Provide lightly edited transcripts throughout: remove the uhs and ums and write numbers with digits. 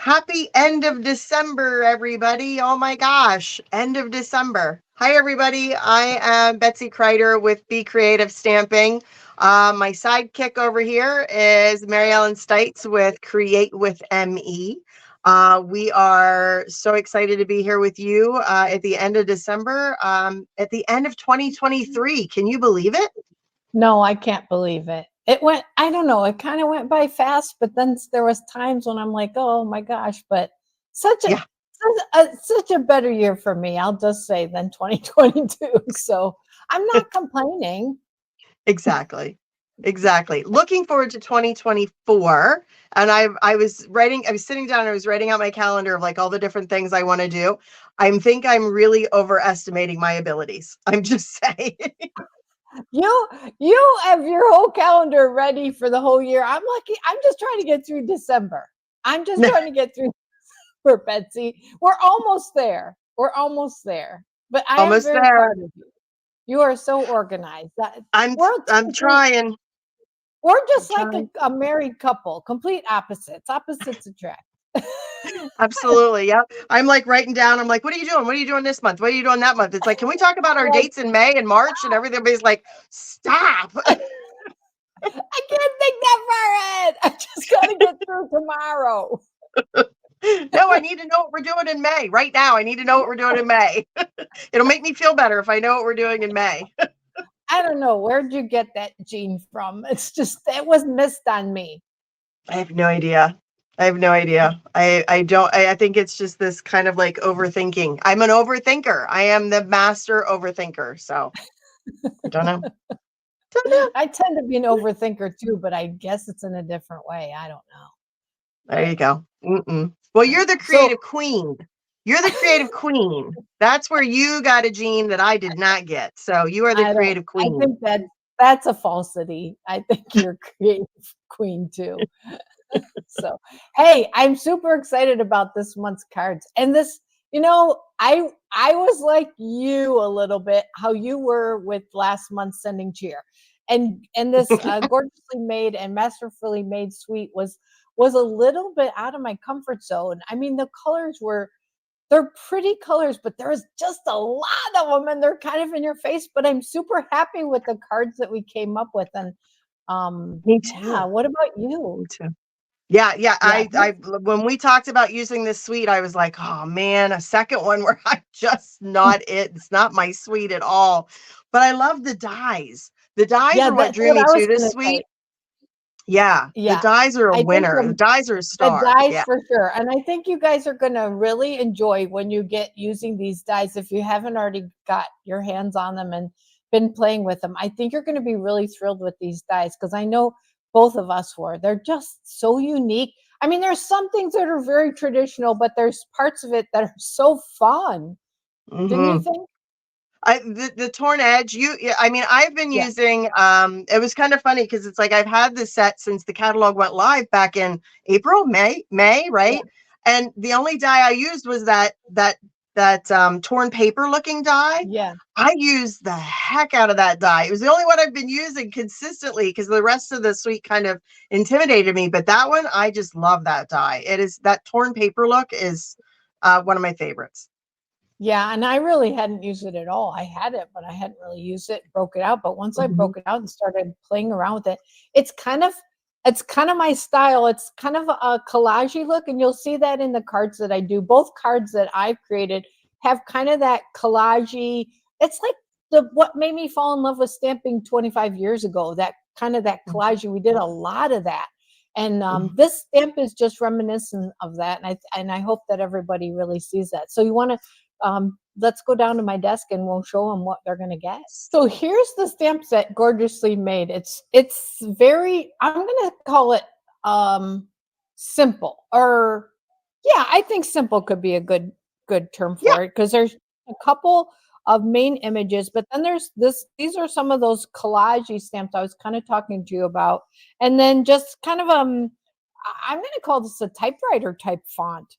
Happy end of December, everybody. Oh my gosh, end of December. Hi, everybody. I am Betsy Crider with BCreative Stamping. My sidekick over here is Mary Ellen Stites with Create with M.E. We are so excited to be here with you at the end of December, at the end of 2023. Can you believe it? No, I can't believe it. It went, I don't know, it kind of went by fast, but then there was times when I'm like, oh my gosh, but such a better year for me, I'll just say, than 2022. So I'm not complaining. Exactly. Looking forward to 2024. And I was sitting down and I was writing out my calendar of like all the different things I want to do. I think I'm really overestimating my abilities. I'm just saying. You have your whole calendar ready for the whole year. I'm lucky. I'm just trying to get through December. I'm just trying to get through for Betsy. We're almost there. But I am very proud of you. You are so organized. I'm trying. We're just like a married couple, complete opposites attract. Absolutely. Yep. I'm like writing down. I'm like, what are you doing? What are you doing this month? What are you doing that month? It's like, can we talk about our dates in May and March? And everybody's like, stop. I can't think that far ahead. I just got to get through tomorrow. No, I need to know what we're doing in May. Right now, I need to know what we're doing in May. It'll make me feel better if I know what we're doing in May. I don't know. Where'd you get that gene from? It's just, it was missed on me. I have no idea. I think it's just this kind of like overthinking. I'm an overthinker. I am the master overthinker. So I don't know. I tend to be an overthinker too, but I guess it's in a different way. I don't know. There you go. Well, you're the creative queen. You're the creative queen. That's where you got a gene that I did not get. So you are the creative queen. I think that's a falsity. I think you're creative queen too. So, hey, I'm super excited about this month's cards. And this, I was like you a little bit, how you were with last month's sending cheer. And this gorgeously made and masterfully made suite was a little bit out of my comfort zone. I mean, the colors they're pretty colors, but there's just a lot of them and they're kind of in your face, but I'm super happy with the cards that we came up with. And me too. Yeah, what about you? Me too. Yeah. I when we talked about using this suite, I was like, oh man, a second one where I'm just not it. It's not my suite at all. But I love the dies. The dies are what drew me to this suite. Yeah, the dies are a winner. The dies are a star. The dies for sure. And I think you guys are going to really enjoy when you get using these dies. If you haven't already got your hands on them and been playing with them, I think you're going to be really thrilled with these dies because I know both of us were. They're just so unique. I mean, there's some things that are very traditional, but there's parts of it that are so fun. Didn't you think? The torn edge, I've been using, it was kind of funny because it's like I've had this set since the catalog went live back in April, May, right? Yeah. And the only die I used was that torn paper looking die. Yeah. I used the heck out of that die. It was the only one I've been using consistently because the rest of the suite kind of intimidated me. But that one, I just love that die. That torn paper look is one of my favorites. Yeah, and I really hadn't used it at all. I had it, but I hadn't really used it, broke it out. But once I broke it out and started playing around with it, it's kind of my style. It's kind of a collage-y look, and you'll see that in the cards that I do. Both cards that I've created have kind of that collage-y. It's like what made me fall in love with stamping 25 years ago, that kind of that collage-y. We did a lot of that. And this stamp is just reminiscent of that. And I hope that everybody really sees that. So you want to, let's go down to my desk and we'll show them what they're going to get. So here's the stamp set, gorgeously made. It's very, I'm going to call it simple, or I think simple could be a good term for it, because there's a couple of main images, but then there's these are some of those collage stamps I was kind of talking to you about. And then just kind of I'm going to call this a typewriter type font.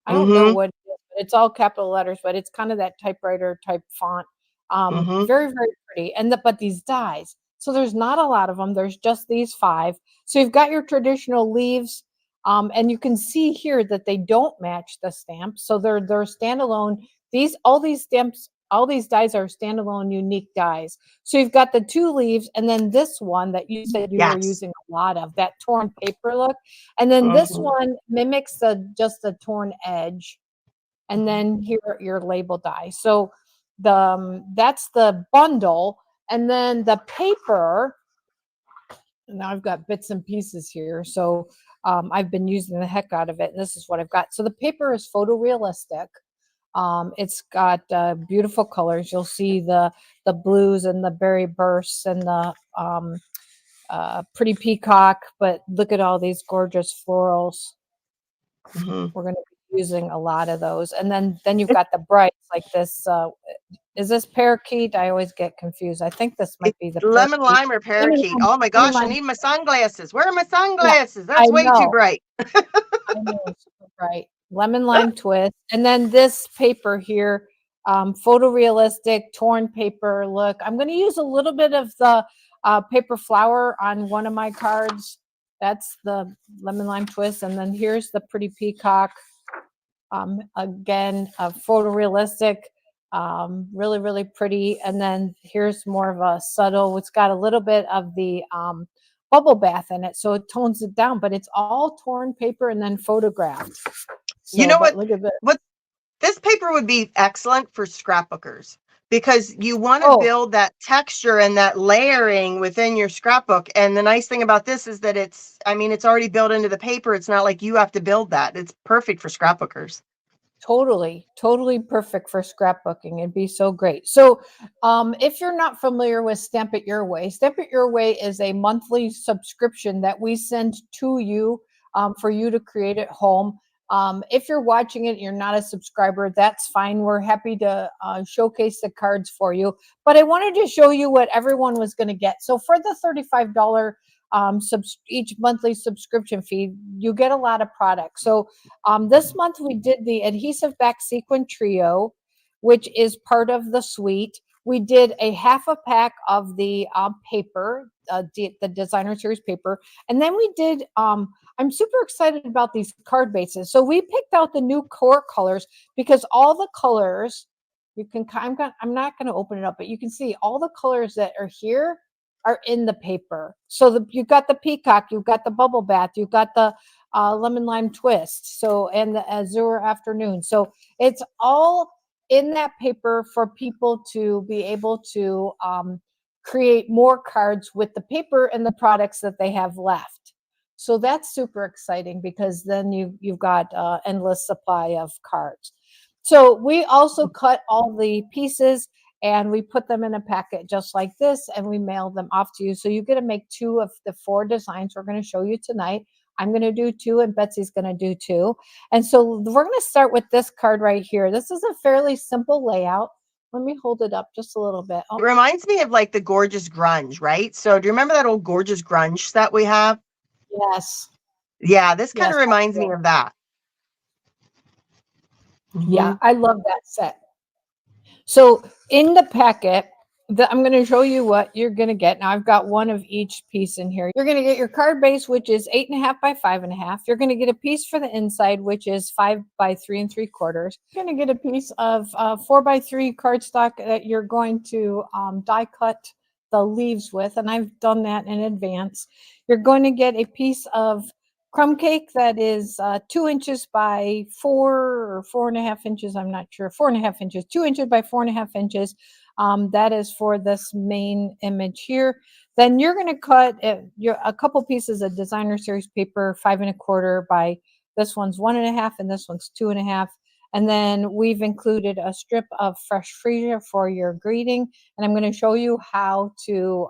I don't know what it is, but it's all capital letters, but it's kind of that typewriter type font. Very, very pretty. And but these dies, so there's not a lot of them. There's just these 5. So you've got your traditional leaves, And you can see here that they don't match the stamps. So they're standalone. All these stamps, all these dies are standalone unique dies. So you've got the 2 leaves, and then this one that you said you were Yes. using a lot of, that torn paper look. And then this one mimics just the torn edge. And then here are your label die. So that's the bundle. And then the paper, now I've got bits and pieces here. So I've been using the heck out of it. This is what I've got. So the paper is photorealistic. It's got beautiful colors. You'll see the blues and the berry bursts and the pretty peacock, but look at all these gorgeous florals. We're going to be using a lot of those. And then you've got the brights like this. Is this parakeet? I always get confused. I think this might be the lemon parakeet. lime or parakeet. Oh my gosh, I need my sunglasses. Where are my sunglasses? Yeah, That's way too bright. I know, super bright. Lemon lime twist. And then this paper here, photorealistic torn paper look. I'm going to use a little bit of the paper flower on one of my cards. That's the lemon lime twist. And then here's the pretty peacock. Again, photorealistic, really, really pretty. And then here's more of a subtle, it's got a little bit of the bubble bath in it. So it tones it down, but it's all torn paper and then photographed. So, you know what? Look at this. What this paper would be excellent for scrapbookers, because you want to build that texture and that layering within your scrapbook. And the nice thing about this is that it's already built into the paper. It's not like you have to build that. It's perfect for scrapbookers. Totally perfect for scrapbooking. It'd be so great. So if you're not familiar with Stamp It Your Way, Stamp It Your Way is a monthly subscription that we send to you for you to create at home. If you're watching it, you're not a subscriber, that's fine. We're happy to showcase the cards for you. But I wanted to show you what everyone was going to get. So for the $35 each monthly subscription fee, you get a lot of products. So this month we did the adhesive back sequin trio, which is part of the suite. We did a half a pack of the paper, the designer series paper, and then we did I'm super excited about these card bases. So we picked out the new core colors because all the colors, you can, I'm not going to open it up, but you can see all the colors that are here are in the paper. So you've got the peacock, you've got the bubble bath, you've got the lemon lime twist, so, and the azure afternoon. So it's all in that paper for people to be able to create more cards with the paper and the products that they have left. So that's super exciting because then you've got endless supply of cards. So we also cut all the pieces and we put them in a packet just like this, and we mail them off to you. So you get to make 2 of the 4 designs we're going to show you tonight. I'm going to do 2 and Betsy's going to do 2. And so we're going to start with this card right here. This is a fairly simple layout. Let me hold it up just a little bit. It reminds me of like the Gorgeous Grunge, right? So do you remember that old Gorgeous Grunge set we have? Yes. Yeah, this kind of reminds me of that. Yeah, I love that set. So in the packet, I'm going to show you what you're going to get. Now I've got 1 of each piece in here. You're going to get your card base, which is 8.5 by 5.5. You're going to get a piece for the inside, which is 5 by 3 3/4. You're going to get a piece of 4 by 3 cardstock that you're going to die cut the leaves with, and I've done that in advance. You're going to get a piece of crumb cake that is 2 inches by 4 or 4.5 inches. I'm not sure. 4.5 inches, 2 inches by 4.5 inches. That is for this main image here. Then you're going to cut a couple pieces of designer series paper, 5 1/4 by, this one's 1.5 and this one's 2.5. And then we've included a strip of fresh freesia for your greeting. And I'm going to show you how to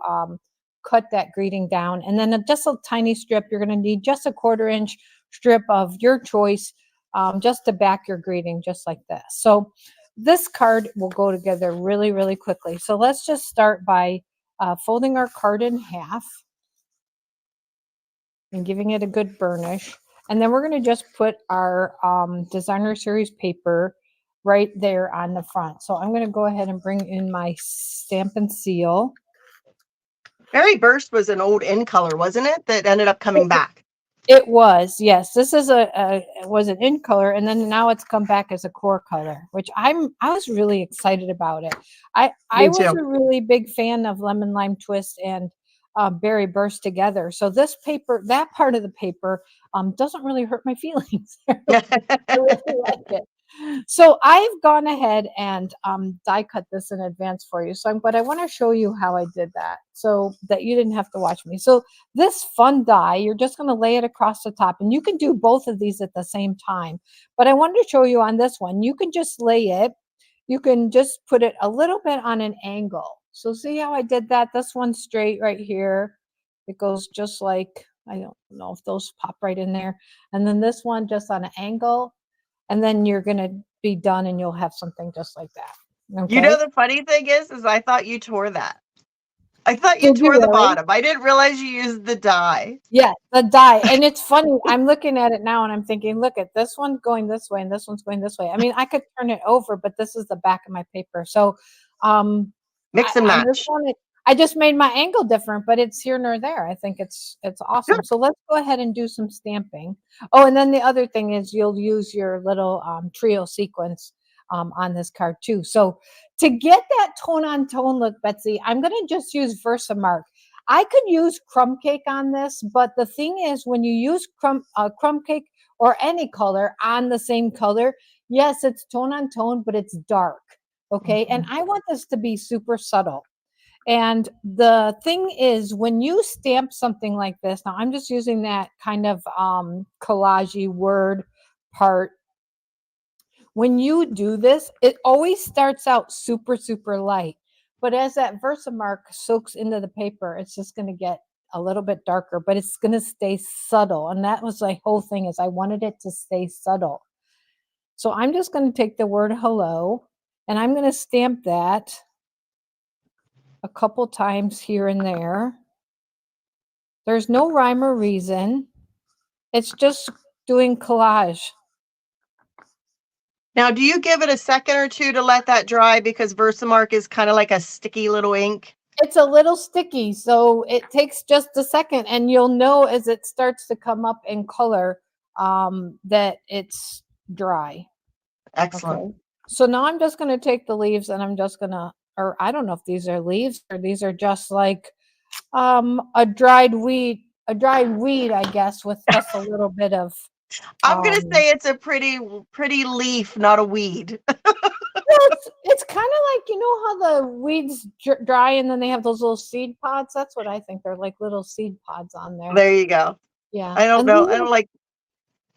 cut that greeting down. And then just a tiny strip, you're going to need just a 1/4 inch strip of your choice, just to back your greeting, just like this. So this card will go together really, really quickly. So let's just start by folding our card in half and giving it a good burnish. And then we're going to just put our designer series paper right there on the front. So I'm going to go ahead and bring in my Stampin' Seal. Berry Burst was an old in color, wasn't it? That ended up coming back. It was, yes. This is it was an in color, and then now it's come back as a core color, which I was really excited about it. I Me was too. a really big fan of Lemon Lime Twist and Berry Burst together. So this paper, that part of the paper, doesn't really hurt my feelings. I really like it. So I've gone ahead and die cut this in advance for you. But I want to show you how I did that so that you didn't have to watch me. So this fun die, you're just going to lay it across the top, and you can do both of these at the same time. But I wanted to show you on this one, you can just lay it. You can just put it a little bit on an angle. So see how I did that? This one's straight right here. It goes just like, I don't know if those pop right in there. And then this one just on an angle, and then you're going to be done and you'll have something just like that. You know, Okay. the funny thing is I thought you tore that. I thought you Did you tore the really? bottom. I didn't realize you used the die. Yeah, the die. And it's funny. I'm looking at it now and I'm thinking, look at this one going this way and this one's going this way. I mean, I could turn it over, but this is the back of my paper. So Mix and I just match. wanted, I just made my angle different, but it's here nor there. I think it's awesome. Good. So let's go ahead and do some stamping. Oh, and then the other thing is you'll use your little trio sequence on this card too. So to get that tone on tone look, Betsy, I'm going to just use Versamark. I could use crumb cake on this, but the thing is, when you use crumb cake or any color on the same color, yes, it's tone on tone, but it's dark. Okay. And I want this to be super subtle. And the thing is, when you stamp something like this, now I'm just using that kind of collage word part. When you do this, it always starts out super, super light. But as that Versamark soaks into the paper, it's just going to get a little bit darker, but it's going to stay subtle. And that was my whole thing, is I wanted it to stay subtle. So I'm just going to take the word hello and I'm going to stamp that a couple times here and there. There's no rhyme or reason. It's just doing collage. Now, do you give it a second or two to let that dry, because Versamark is kind of like a sticky little ink? It's a little sticky, so it takes just a second, and you'll know as it starts to come up in color that it's dry. Excellent. Okay. So now I'm just going to take the leaves and I'm just going to, or I don't know if these are leaves or these are just like a dried weed, I guess, with just a little bit of I'm gonna um say it's a pretty leaf, not a weed. it's kind of like, you know how the weeds dry and then they have those little seed pods. That's what I think. They're like little seed pods on there. There you go. Yeah. I don't And know. I don't like.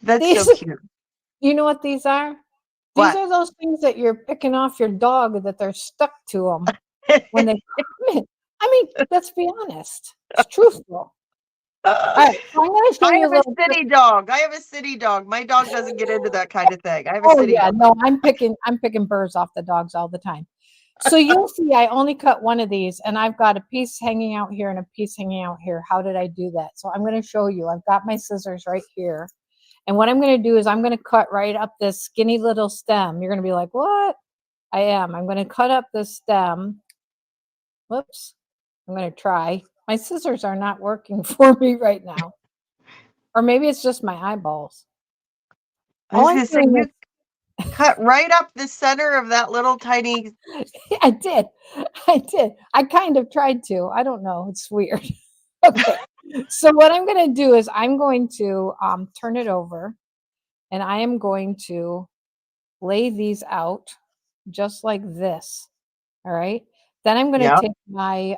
That's so these cute. you know what these are? These What? are those things that you're picking off your dog that they're stuck to them when they come in. I mean, let's be honest. It's truthful. All right, so I'm going to show I you a have a little trick. city dog. I have a city dog. My dog doesn't get into that kind of thing. I have a Oh city yeah, dog. no, I'm picking burrs off the dogs all the time. So you'll see I only cut one of these and I've got a piece hanging out here and a piece hanging out here. How did I do that? So I'm going to show you. I've got my scissors right here. And what I'm going to do is I'm going to cut right up this skinny little stem. You're going to be like, what? I am. I'm going to cut up this stem. Whoops. I'm going to try. My scissors are not working for me right now. Or maybe it's just my eyeballs. I was All I'm gonna say doing you cut right up the center of that little tiny. is, I did. I did. I kind of tried to. I don't know. It's weird. Okay. So what I'm going to do is I'm going to turn it over and I am going to lay these out just like this. All right. Then I'm going to Yeah. take my,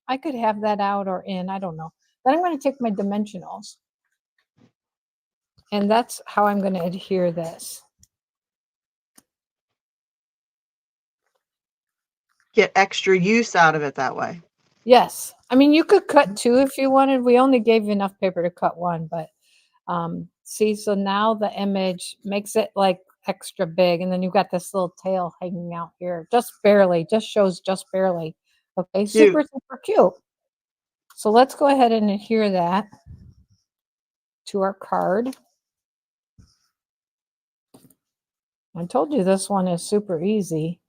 I could have that out or in, I don't know. Then I'm going to take my dimensionals. And that's how I'm going to adhere this. Get extra use out of it that way. Yes. I mean, you could cut two if you wanted. We only gave you enough paper to cut one, but see, so now the image makes it like extra big. And then you've got this little tail hanging out here, just barely, just shows just barely. Okay. Super, Cute. super cute. So let's go ahead and adhere that to our card. I told you this one is super easy.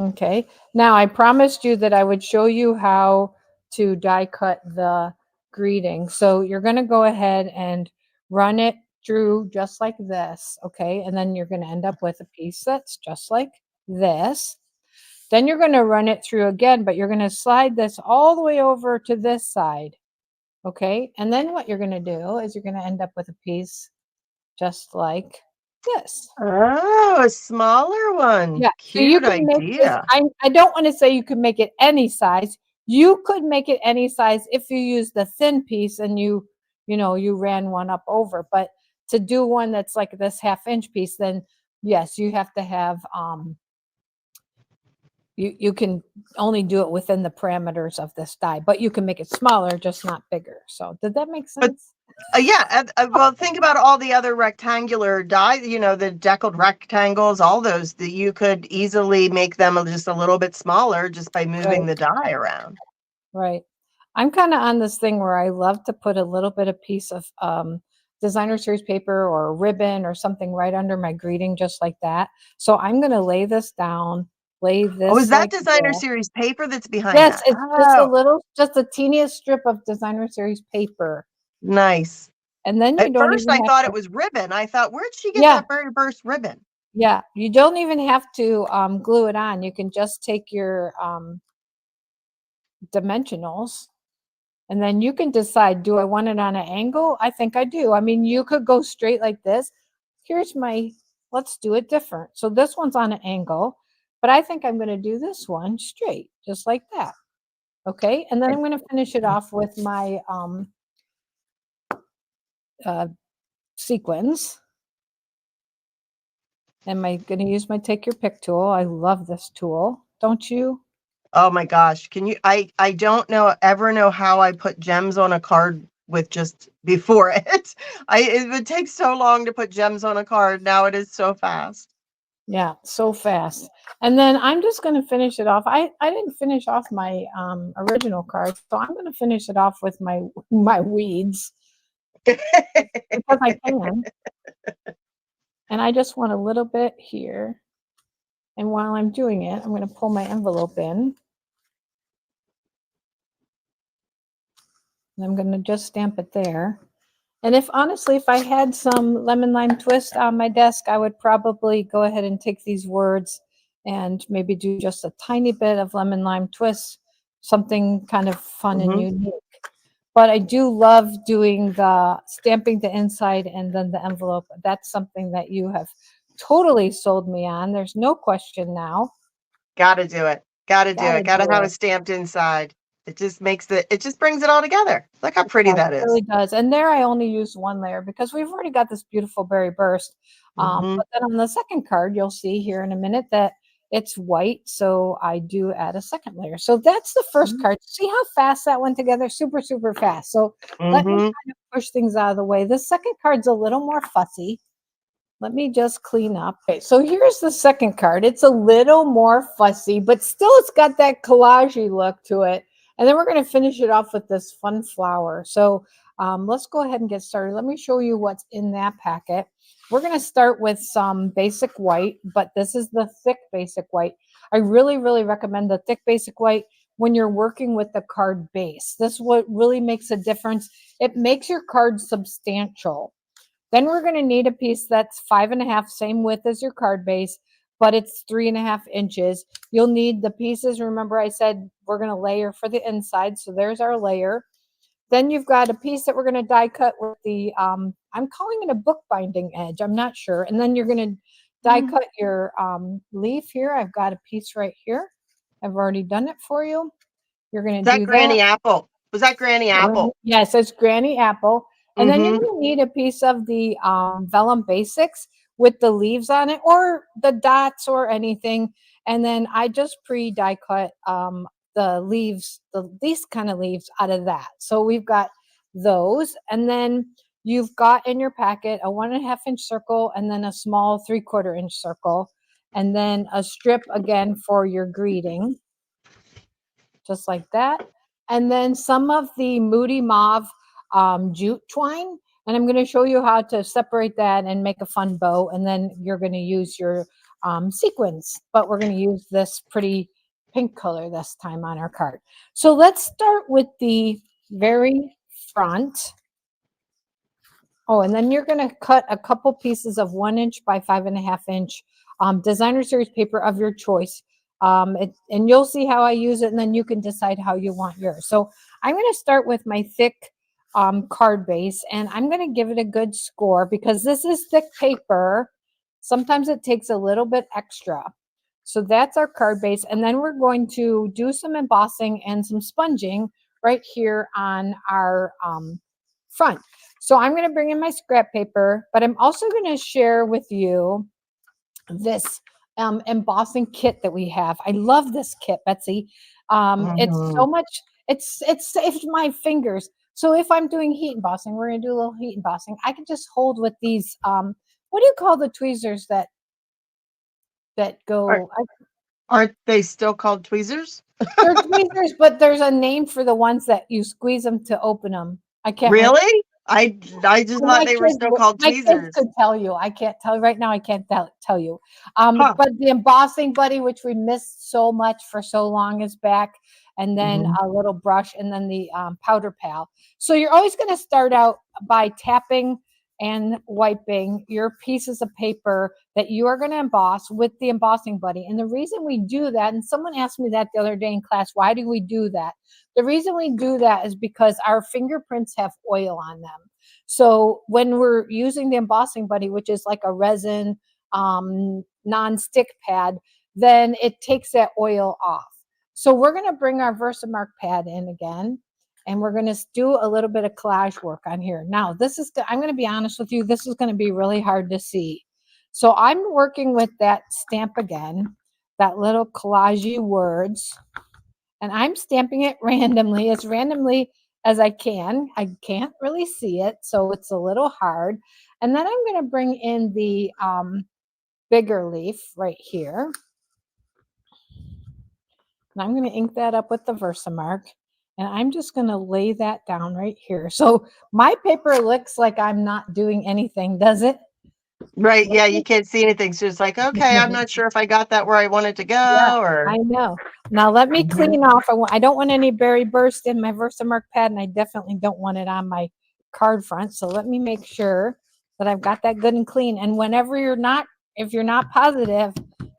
Okay. Now I promised you that I would show you how to die cut the greeting. So you're going to go ahead and run it through just like this, okay? And then you're going to end up with a piece that's just like this. Then you're going to run it through again, but you're going to slide this all the way over to this side, okay? And then what you're going to do is you're going to end up with a piece just like this. Oh, a smaller one. Yeah, so you Cute can make this, idea. I don't want to say you can make it any size. You could make it any size if you use the thin piece and you ran one up over. But to do one that's like this 1/2 inch piece, then yes, you have to have you can only do it within the parameters of this die, but you can make it smaller, just not bigger. So did that make But sense? yeah, well, think about all the other rectangular die, the deckled rectangles, all those that you could easily make them just a little bit smaller just by moving Right. the die around. Right. I'm kind of on this thing where I love to put a little bit of piece of designer series paper or ribbon or something right under my greeting, just like that. So I'm going to lay this down, lay Oh, is this that like designer this. series paper that's behind Yes, that? it's Oh, just a teeniest strip of designer series paper. nice. And then you At don't first, even I have thought it to, was ribbon. I thought, where'd she get yeah, that very burst ribbon? yeah, you don't even have to glue it on. You can just take your dimensionals. And then you can decide, do I want it on an angle? I think I do. I mean, you could go straight like this. Let's do it different. So this one's on an angle, but I think I'm going to do this one straight, just like that. Okay. And then I'm going to finish it off with my uh, sequins. Am I going to use my Take Your Pick tool? I love this tool. Don't you? Oh my gosh. Can you I don't ever know how I put gems on a card with just before it. It would take so long to put gems on a card. Now it is so fast. Yeah, so fast. And then I'm just going to finish it off. I didn't finish off my original card, so I'm going to finish it off with my weeds because I can. And I just want a little bit here. And while I'm doing it, I'm going to pull my envelope in. And I'm going to just stamp it there. And if I had some lemon lime twist on my desk, I would probably go ahead and take these words and maybe do just a tiny bit of lemon lime twist, something kind of fun and unique. But I do love doing the stamping the inside and then the envelope. That's something that you have totally sold me on. There's no question now. Gotta do it. Gotta do Gotta it. Gotta do have it. it stamped inside. It just brings it all together. Look how pretty that It is. really does. And there I only used one layer because we've already got this beautiful berry burst. Mm-hmm. But then on the second card, you'll see here in a minute that it's white. So I do add a second layer. So that's the first card. See how fast that went together? Super, super fast. So let me Mm-hmm. kind of push things out of the way. The second card's a little more fussy. Let me just clean up. Okay, so here's the second card. It's a little more fussy, but still it's got that collagey look to it. And then we're going to finish it off with this fun flower. So let's go ahead and get started. Let me show you what's in that packet. We're going to start with some basic white, but this is the thick basic white. I really, really recommend the thick basic white when you're working with the card base. This is what really makes a difference. It makes your card substantial. Then we're going to need a piece that's 5.5, same width as your card base, but it's 3.5 inches. You'll need the pieces. Remember, I said we're going to layer for the inside. So there's our layer. Then you've got a piece that we're going to die cut with the, I'm calling it a bookbinding edge. I'm not sure. And then you're going to die cut your leaf here. I've got a piece right here. I've already done it for you. You're going Is to that do that. Granny Apple? Was that Granny Apple? Yes, it's Granny Apple. And then you're Mm-hmm. going to need a piece of the vellum basics with the leaves on it or the dots or anything. And then I just die cut the leaves, these kind of leaves out of that. So we've got those. And then you've got in your packet a 1.5 inch circle and then a small 3/4 inch circle. And then a strip again for your greeting, just like that. And then some of the Moody Mauve jute twine. And I'm going to show you how to separate that and make a fun bow. And then you're going to use your sequins, but we're going to use this pretty pink color this time on our card. So let's start with the very front. Oh, and then you're going to cut a couple pieces of 1 inch by 5.5 inch designer series paper of your choice. And you'll see how I use it, and then you can decide how you want yours. So I'm going to start with my thick card base, and I'm going to give it a good score because this is thick paper. Sometimes it takes a little bit extra. So that's our card base, and then we're going to do some embossing and some sponging right here on our front. So I'm going to bring in my scrap paper, but I'm also going to share with you this embossing kit that we have. I love this kit, Betsy. It's so much, it's saved my fingers. So if I'm doing heat embossing, we're going to do a little heat embossing. I can just hold with these, what do you call the tweezers that go? Aren't they still called tweezers? They're tweezers, but there's a name for the ones that you squeeze them to open them. I can't remember. Really? I just thought they were still called My kids tweezers. could tell you. I can't tell right now. I can't tell you. Huh. But the embossing buddy, which we missed so much for so long, is back. And then a little brush, and then the powder pal. So you're always going to start out by tapping and wiping your pieces of paper that you are going to emboss with the embossing buddy. And the reason we do that, and someone asked me that the other day in class, why do we do that? The reason we do that is because our fingerprints have oil on them. So when we're using the embossing buddy, which is like a resin non-stick pad, then it takes that oil off. So we're going to bring our Versamark pad in again, and we're going to do a little bit of collage work on here. Now, I'm going to be honest with you, this is going to be really hard to see. So I'm working with that stamp again, that little collagey words, and I'm stamping it randomly, as randomly as I can. I can't really see it, so it's a little hard. And then I'm going to bring in the bigger leaf right here. And I'm going to ink that up with the Versamark, and I'm just going to lay that down right here. So my paper looks like I'm not doing anything, does it? Right. Yeah, you can't see anything. So it's like, okay, I'm not sure if I got that where I wanted to go. Yeah, or I know. Now let me clean off. I don't want any berry burst in my Versamark pad, and I definitely don't want it on my card front. So let me make sure that I've got that good and clean. And whenever if you're not positive,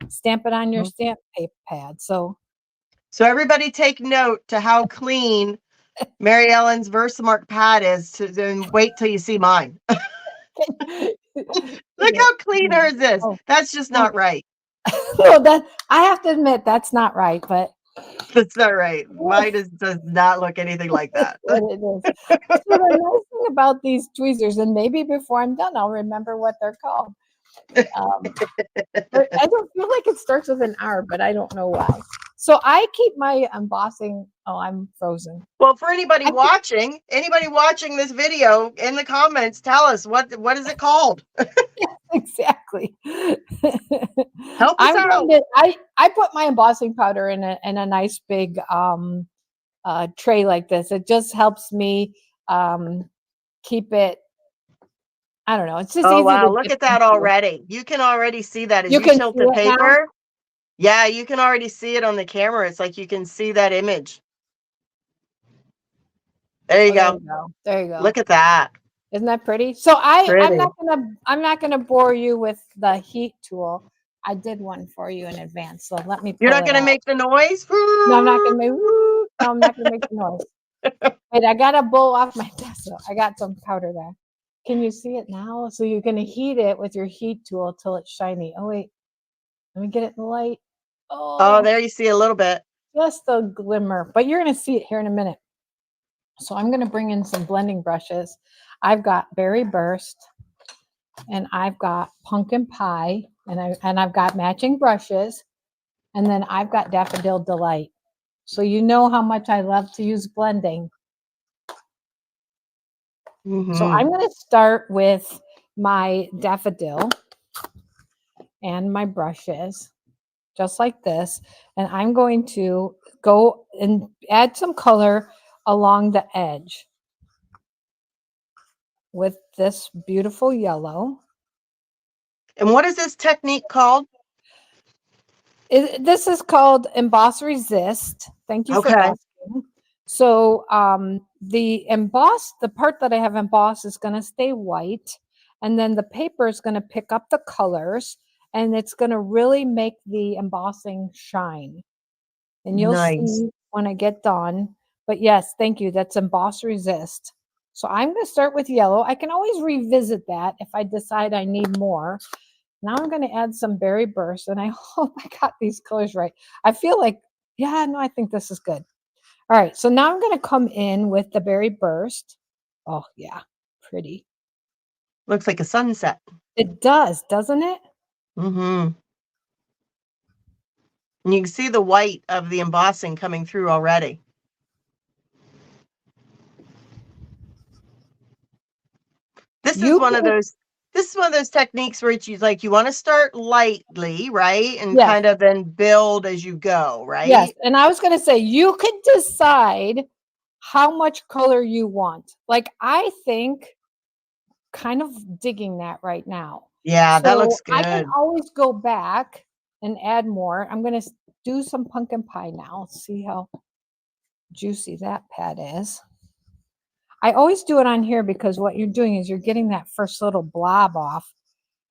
stamp it on your stamp paper pad. So everybody take note to how clean Mary Ellen's Versamark pad is, and wait till you see mine. Look how clean hers is. That's just not right. No, that I have to admit that's not right, but That's not right. Mine does not look anything like that. what it is. So the nice thing about these tweezers, and maybe before I'm done, I'll remember what they're called. But I don't feel like it starts with an R, but I don't know why. So I keep my embossing. Oh, I'm frozen. Well, for anybody watching this video, in the comments, tell us what is it called? Exactly. Help us out. I put my embossing powder in a nice big tray like this. It just helps me keep it. I don't know. It's just easy. Wow, look at that already. You can already see that as you tilt the paper. Yeah, you can already see it on the camera. It's like you can see that image. There you go. There you go. Look at that. Isn't that pretty? So I'm not gonna bore you with the heat tool. I did one for you in advance, so let me. You're not gonna make the noise? No, I'm not gonna make. No, I'm not gonna make the noise. Wait, I gotta blow off my desk. I got some powder there. Can you see it now? So you're gonna heat it with your heat tool till it's shiny. Oh wait, let me get it in the light. Oh, there you see a little bit. Just a glimmer, but you're gonna see it here in a minute. So I'm gonna bring in some blending brushes. I've got Berry Burst, and I've got Pumpkin Pie, and I've got matching brushes, and then I've got Daffodil Delight. So you know how much I love to use blending. So I'm going to start with my daffodil and my brushes, just like this, and I'm going to go and add some color along the edge with this beautiful yellow. And what is this technique called? This is called Emboss Resist. Thank you for asking. So the part that I have embossed is going to stay white. And then the paper is going to pick up the colors and it's going to really make the embossing shine. And you'll Nice. see when I get done. But yes, thank you. That's emboss resist. So I'm going to start with yellow. I can always revisit that if I decide I need more. Now I'm going to add some berry burst, and I hope I got these colors right. I feel like, yeah, no, I think this is good. All right, so now I'm going to come in with the berry burst. Oh, yeah, pretty. Looks like a sunset. It does, doesn't it? Mm-hmm. And you can see the white of the embossing coming through already. This is one of those techniques where it's like you want to start lightly, right? And Yes. kind of then build as you go, right? Yes. And I was going to say, you could decide how much color you want. Like, I think kind of digging that right now. Yeah, that looks I can good. always go back and add more. I'm going to do some pumpkin pie now. See how juicy that pad is. I always do it on here because what you're doing is you're getting that first little blob off.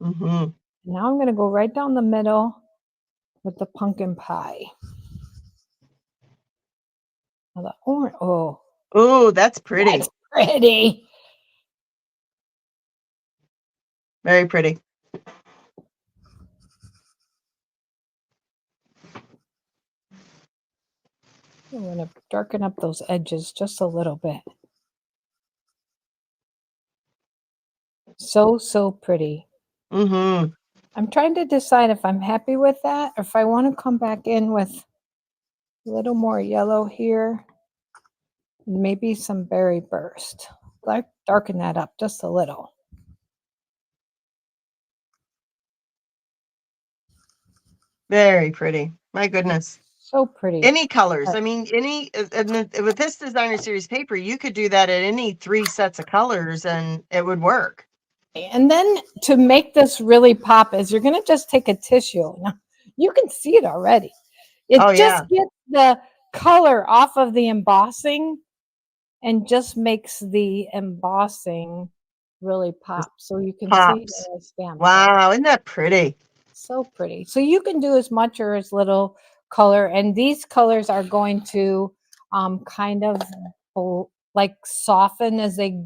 Mm-hmm. Now I'm going to go right down the middle with the pumpkin pie. Now the orange, Oh, that's pretty. That's pretty. Very pretty. I'm going to darken up those edges just a little bit. So pretty. Mm-hmm. I'm trying to decide if I'm happy with that or if I want to come back in with a little more yellow here. Maybe some berry burst. Like darken that up just a little. Very pretty. My goodness. So pretty. Any colors. I mean, with this designer series paper, you could do that at any 3 sets of colors and it would work. And then to make this really pop is you're going to just take a tissue. Now, you can see it already. It just gets the color off of the embossing and just makes the embossing really pop. So you can see the stamp. Wow, isn't that pretty? So pretty. So you can do as much or as little color. And these colors are going to kind of like soften as they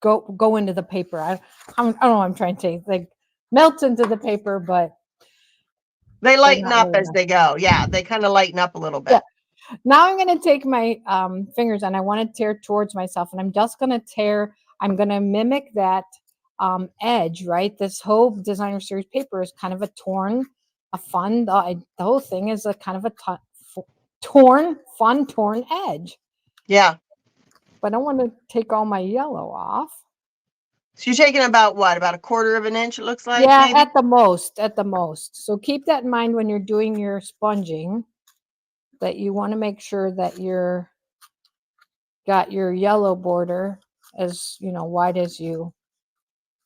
go into the paper. I don't know what I'm trying to say. Like melt into the paper, but they lighten up really as they go. Yeah, they kind of lighten up a little bit. Yeah. Now I'm going to take my fingers and I want to tear towards myself, and I'm just going to tear. I'm going to mimic that edge, right? This whole designer series paper is kind of a torn, the whole thing is a kind of a torn edge. Yeah. But I want to take all my yellow off. So you're taking about what? About 1/4 of an inch, it looks like? Yeah, maybe? at the most. So keep that in mind when you're doing your sponging, that you want to make sure that you're got your yellow border as wide as you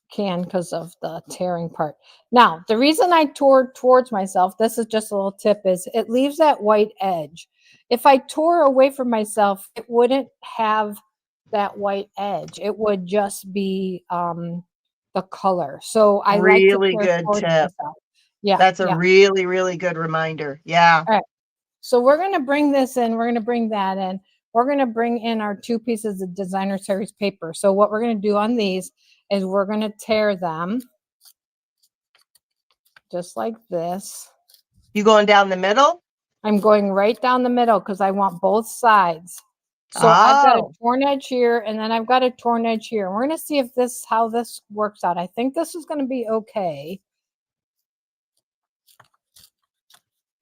can because of the tearing part. Now, the reason I tore towards myself, this is just a little tip, is it leaves that white edge. If I tore away from myself, it wouldn't have that white edge. It would just be the color. So I really like to tear towards myself. Yeah. That's a really, really good reminder. Yeah. All right. So we're going to bring this in. We're going to bring that in. We're going to bring in our 2 pieces of designer series paper. So what we're going to do on these is we're going to tear them just like this. You going down the middle? I'm going right down the middle because I want both sides. So I've got a torn edge here, and then I've got a torn edge here. We're going to see if how this works out. I think this is going to be okay.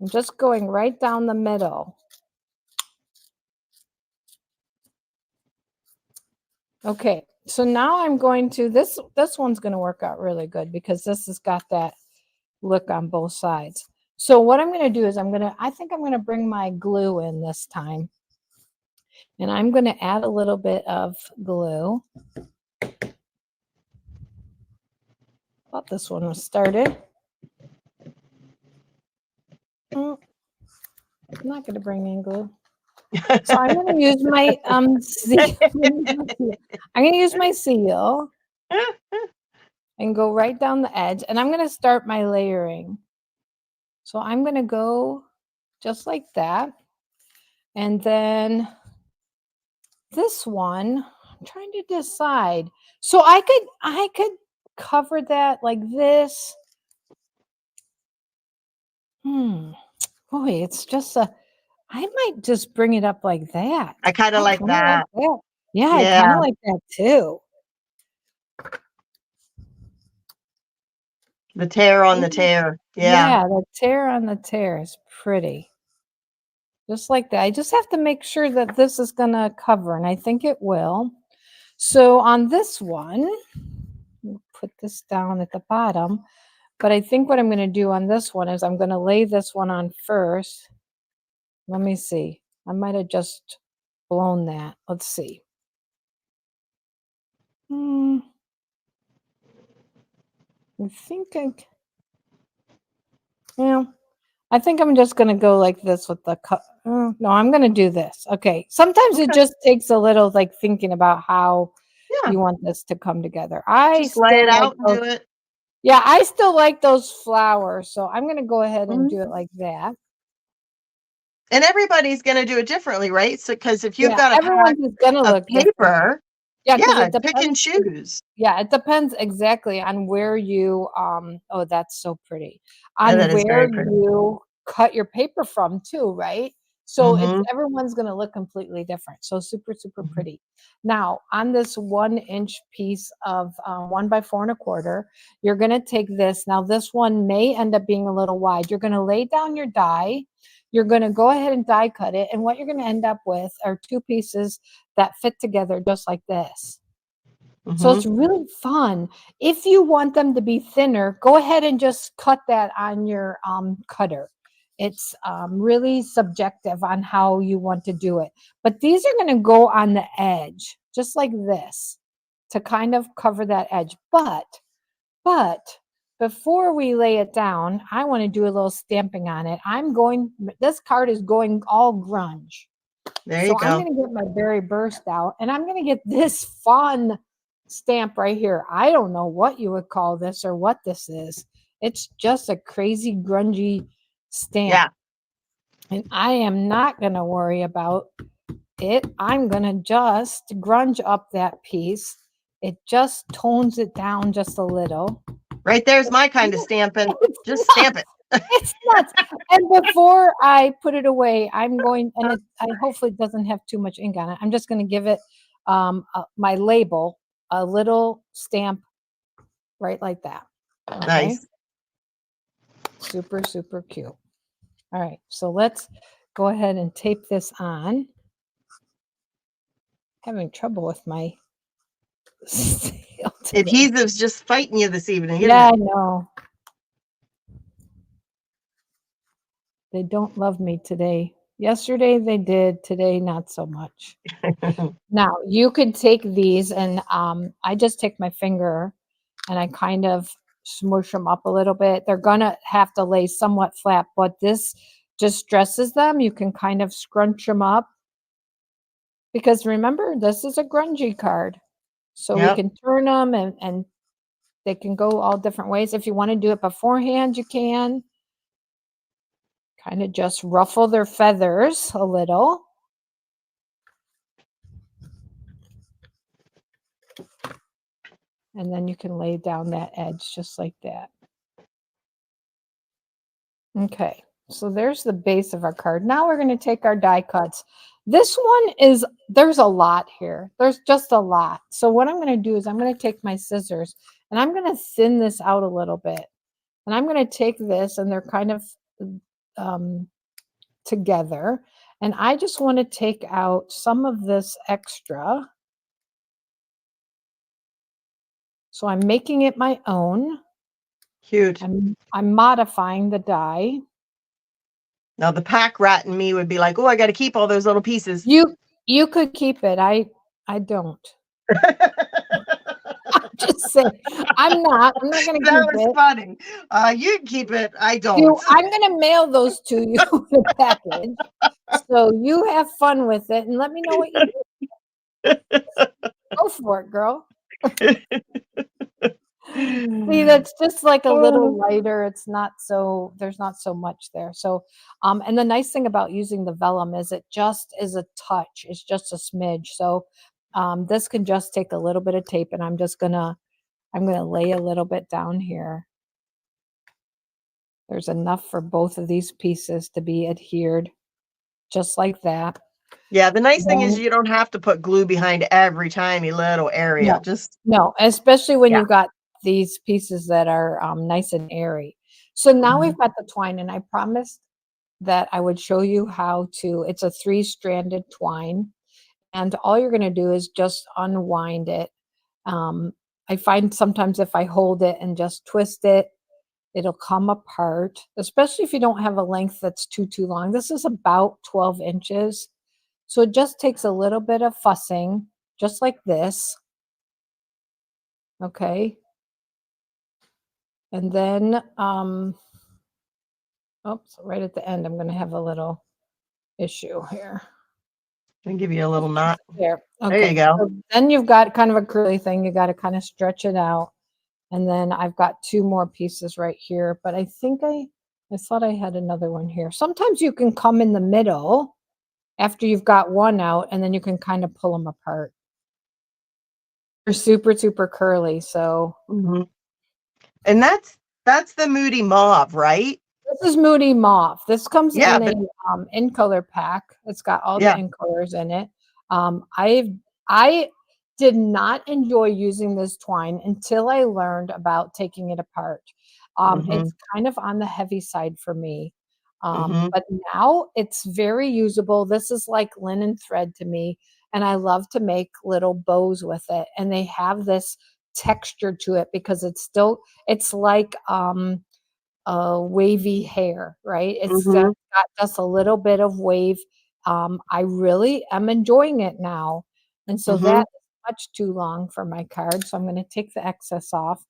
I'm just going right down the middle. Okay, so now I'm going to, this one's going to work out really good because this has got that look on both sides. So what I'm going to do is I think I'm going to bring my glue in this time. And I'm going to add a little bit of glue. Thought this one was started. I'm not going to bring in glue. So I'm going to use my seal. I'm going to use my seal and go right down the edge, and I'm going to start my layering. So I'm going to go just like that. And then this one, I'm trying to decide. So I could cover that like this. Boy, it's just I might just bring it up like that. I kind of like that. Yeah, I kind of like that too. The tear on the tear. Yeah, the tear on the tear is pretty. Just like that. I just have to make sure that this is going to cover, and I think it will. So on this one, we'll put this down at the bottom. But I think what I'm going to do on this one is I'm going to lay this one on first. Let me see. I might have just blown that. Let's see. I think I think I'm just going to go like this with the cut. No, I'm going to do this. Okay. Sometimes it just takes a little like thinking about how you want this to come together. I just lay it out and do it. Yeah, I still like those flowers. So I'm going to go ahead and do it like that. And everybody's going to do it differently, right? So, because if you've got a everyone's going to look paper, it pick and choose. Yeah, it depends exactly on where you oh, that's so pretty. On where you cut your paper from too, right? So everyone's going to look completely different. So super, super pretty. Now on this 1-inch piece of 1 by 4 1/4, you're going to take this. Now this one may end up being a little wide. You're going to lay down your die. You're going to go ahead and die cut it. And what you're going to end up with are 2 pieces that fit together just like this. So it's really fun. If you want them to be thinner, go ahead and just cut that on your cutter. It's really subjective on how you want to do it. But these are going to go on the edge, just like this, to kind of cover that edge. But before we lay it down, I want to do a little stamping on it. This card is going all grunge. There you go. I'm going to get my berry burst out, and I'm going to get this fun stamp right here. I don't know what you would call this or what this is. It's just a crazy grungy stamp. Yeah. And I am not going to worry about it. I'm going to just grunge up that piece. It just tones it down just a little. Right there's my kind of stamping. Just stamp it. It's nuts. And before I put it away, I'm going, and I hopefully it doesn't have too much ink on it. I'm just going to give it my label, a little stamp right like that. Okay? Nice. Super, super cute. All right. So let's go ahead and tape this on. Having trouble with my adhesive's just fighting you this evening, isn't it? I know. They don't love me today. Yesterday they did, today not so much. Now you could take these and I just take my finger and I kind of smoosh them up a little bit. They're gonna have to lay somewhat flat, but this just stresses them. You can kind of scrunch them up because remember, this is a grungy card. So we can turn them and they can go all different ways. If you want to do it beforehand, you can. Kind of just ruffle their feathers a little. And then you can lay down that edge just like that. Okay, so there's the base of our card. Now we're going to take our die cuts. This one there's a lot here. There's just a lot. So what I'm going to do is I'm going to take my scissors and I'm going to thin this out a little bit. And I'm going to take this and they're kind of together. And I just want to take out some of this extra. So I'm making it my own. Cute. I'm modifying the die. Now the pack rat in me would be like, oh, I got to keep all those little pieces. You could keep it. I don't. I'm just saying. I'm not going to keep it. That was funny. You can keep it. I don't. I'm going to mail those to you in a package. So you have fun with it and let me know what you do. Go for it, girl. See, that's just like a little lighter. It's not so, there's not so much there. So, and the nice thing about using the vellum is it just is a touch. It's just a smidge. So, this can just take a little bit of tape, and I'm gonna lay a little bit down here. There's enough for both of these pieces to be adhered, just like that. Yeah, the nice thing is Then, you don't have to put glue behind every tiny little area. no, Just no, especially when yeah. you've got these pieces that are nice and airy. So now Mhm. we've got the twine, and I promised that I would show you how to, it's a 3-stranded twine, and all you're going to do is just unwind it. Um, I find sometimes if I hold it and just twist it, it'll come apart, especially if you don't have a length that's too long. This is about 12 inches. So it just takes a little bit of fussing, just like this. Okay. And then, oops, right at the end, I'm going to have a little issue here. Let me give you a little knot. There. There you Okay. go. So then you've got kind of a curly thing. You got to kind of stretch it out. And then I've got 2 more pieces right here, but I think I thought I had another one here. Sometimes you can come in the middle after you've got one out, and then you can kind of pull them apart. They're super, super curly. So Mhm. And that's the Moody Mauve, right? this is Moody Mauve. This comes Yeah, in but a in color pack. It's got all the yeah. in colors in it. I did not enjoy using this twine until I learned about taking it apart. It's Mhm. kind of on the heavy side for me. Mhm. But now it's very usable. This is like linen thread to me, and I love to make little bows with it. And they have this texture to it because it's like wavy hair, right? It's just Mhm. got just a little bit of wave. I really am enjoying it now. And so that Mhm. is much too long for my card. So I'm going to take the excess off.